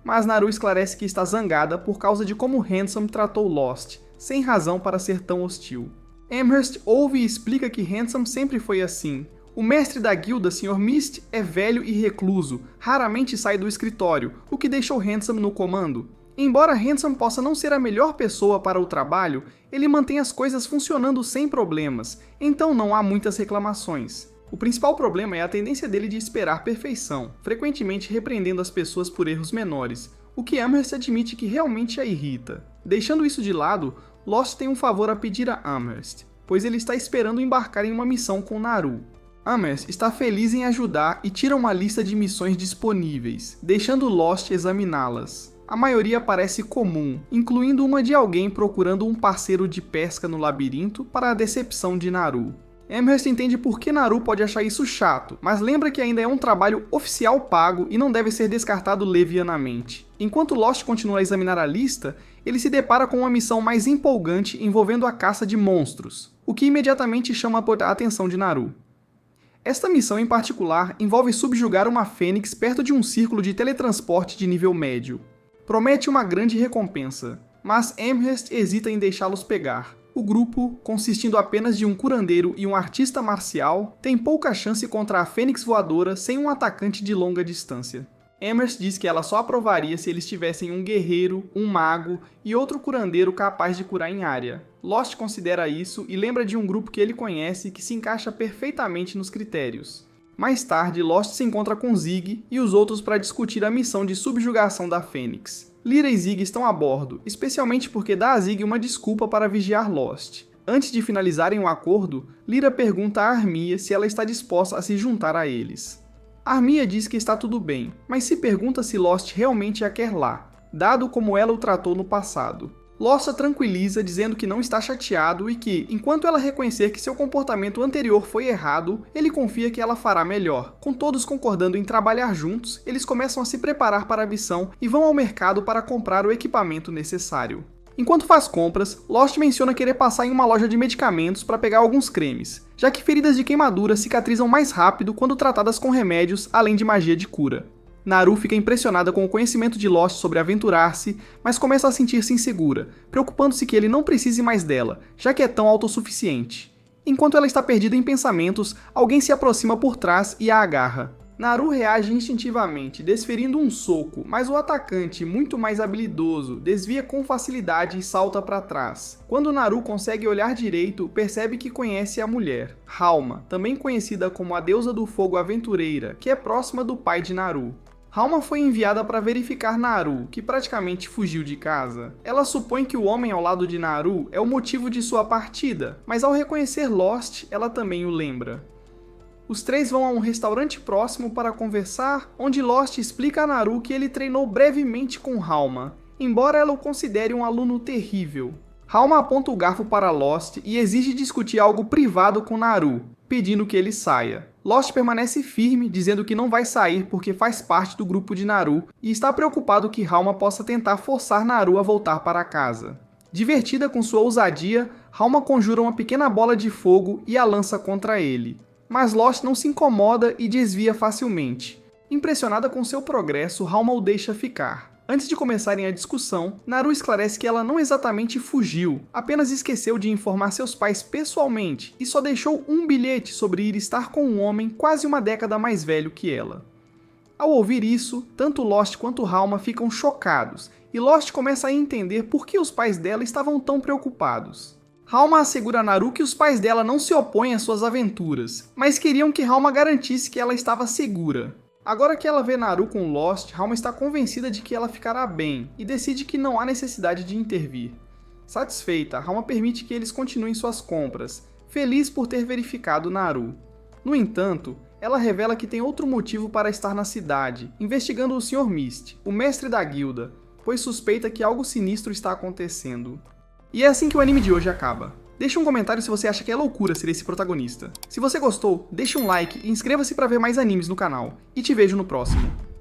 Mas Naru esclarece que está zangada por causa de como Handsome tratou Lost, sem razão para ser tão hostil. Amherst ouve e explica que Handsome sempre foi assim. O mestre da guilda, Sr. Mist, é velho e recluso, raramente sai do escritório, o que deixou Handsome no comando. Embora Handsome possa não ser a melhor pessoa para o trabalho, ele mantém as coisas funcionando sem problemas, então não há muitas reclamações. O principal problema é a tendência dele de esperar perfeição, frequentemente repreendendo as pessoas por erros menores, o que Amherst admite que realmente a irrita. Deixando isso de lado, Lost tem um favor a pedir a Amherst, pois ele está esperando embarcar em uma missão com Naru. Amherst está feliz em ajudar e tira uma lista de missões disponíveis, deixando Lost examiná-las. A maioria parece comum, incluindo uma de alguém procurando um parceiro de pesca no labirinto para a decepção de Naru. Amherst entende por que Naru pode achar isso chato, mas lembra que ainda é um trabalho oficial pago e não deve ser descartado levianamente. Enquanto Lost continua a examinar a lista, ele se depara com uma missão mais empolgante envolvendo a caça de monstros, o que imediatamente chama a atenção de Naru. Esta missão em particular envolve subjugar uma fênix perto de um círculo de teletransporte de nível médio. Promete uma grande recompensa, mas Amherst hesita em deixá-los pegar. O grupo, consistindo apenas de um curandeiro e um artista marcial, tem pouca chance contra a Fênix Voadora sem um atacante de longa distância. Amherst diz que ela só aprovaria se eles tivessem um guerreiro, um mago e outro curandeiro capaz de curar em área. Lost considera isso e lembra de um grupo que ele conhece que se encaixa perfeitamente nos critérios. Mais tarde, Lost se encontra com Ziggy e os outros para discutir a missão de subjugação da Fênix. Lyra e Ziggy estão a bordo, especialmente porque dá a Ziggy uma desculpa para vigiar Lost. Antes de finalizarem o acordo, Lyra pergunta a Armia se ela está disposta a se juntar a eles. Armia diz que está tudo bem, mas se pergunta se Lost realmente a quer lá, dado como ela o tratou no passado. Lost a tranquiliza dizendo que não está chateado e que, enquanto ela reconhecer que seu comportamento anterior foi errado, ele confia que ela fará melhor. Com todos concordando em trabalhar juntos, eles começam a se preparar para a missão e vão ao mercado para comprar o equipamento necessário. Enquanto faz compras, Lost menciona querer passar em uma loja de medicamentos para pegar alguns cremes, já que feridas de queimadura cicatrizam mais rápido quando tratadas com remédios além de magia de cura. Naru fica impressionada com o conhecimento de Lost sobre aventurar-se, mas começa a sentir-se insegura, preocupando-se que ele não precise mais dela, já que é tão autossuficiente. Enquanto ela está perdida em pensamentos, alguém se aproxima por trás e a agarra. Naru reage instintivamente, desferindo um soco, mas o atacante, muito mais habilidoso, desvia com facilidade e salta para trás. Quando Naru consegue olhar direito, percebe que conhece a mulher, Halma, também conhecida como a deusa do fogo aventureira, que é próxima do pai de Naru. Halma foi enviada para verificar Naru, que praticamente fugiu de casa. Ela supõe que o homem ao lado de Naru é o motivo de sua partida, mas ao reconhecer Lost, ela também o lembra. Os três vão a um restaurante próximo para conversar, onde Lost explica a Naru que ele treinou brevemente com Halma, embora ela o considere um aluno terrível. Halma aponta o garfo para Lost e exige discutir algo privado com Naru, pedindo que ele saia. Lost permanece firme, dizendo que não vai sair porque faz parte do grupo de Naru e está preocupado que Halma possa tentar forçar Naru a voltar para casa. Divertida com sua ousadia, Halma conjura uma pequena bola de fogo e a lança contra ele. Mas Lost não se incomoda e desvia facilmente. Impressionada com seu progresso, Halma o deixa ficar. Antes de começarem a discussão, Naru esclarece que ela não exatamente fugiu, apenas esqueceu de informar seus pais pessoalmente e só deixou um bilhete sobre ir estar com um homem quase uma década mais velho que ela. Ao ouvir isso, tanto Lost quanto Halma ficam chocados, e Lost começa a entender por que os pais dela estavam tão preocupados. Halma assegura a Naru que os pais dela não se opõem às suas aventuras, mas queriam que Halma garantisse que ela estava segura. Agora que ela vê Naru com Lost, Halma está convencida de que ela ficará bem e decide que não há necessidade de intervir. Satisfeita, Halma permite que eles continuem suas compras, feliz por ter verificado Naru. No entanto, ela revela que tem outro motivo para estar na cidade, investigando o Sr. Mist, o mestre da guilda, pois suspeita que algo sinistro está acontecendo. E é assim que o anime de hoje acaba. Deixe um comentário se você acha que é loucura ser esse protagonista. Se você gostou, deixe um like e inscreva-se para ver mais animes no canal. E te vejo no próximo.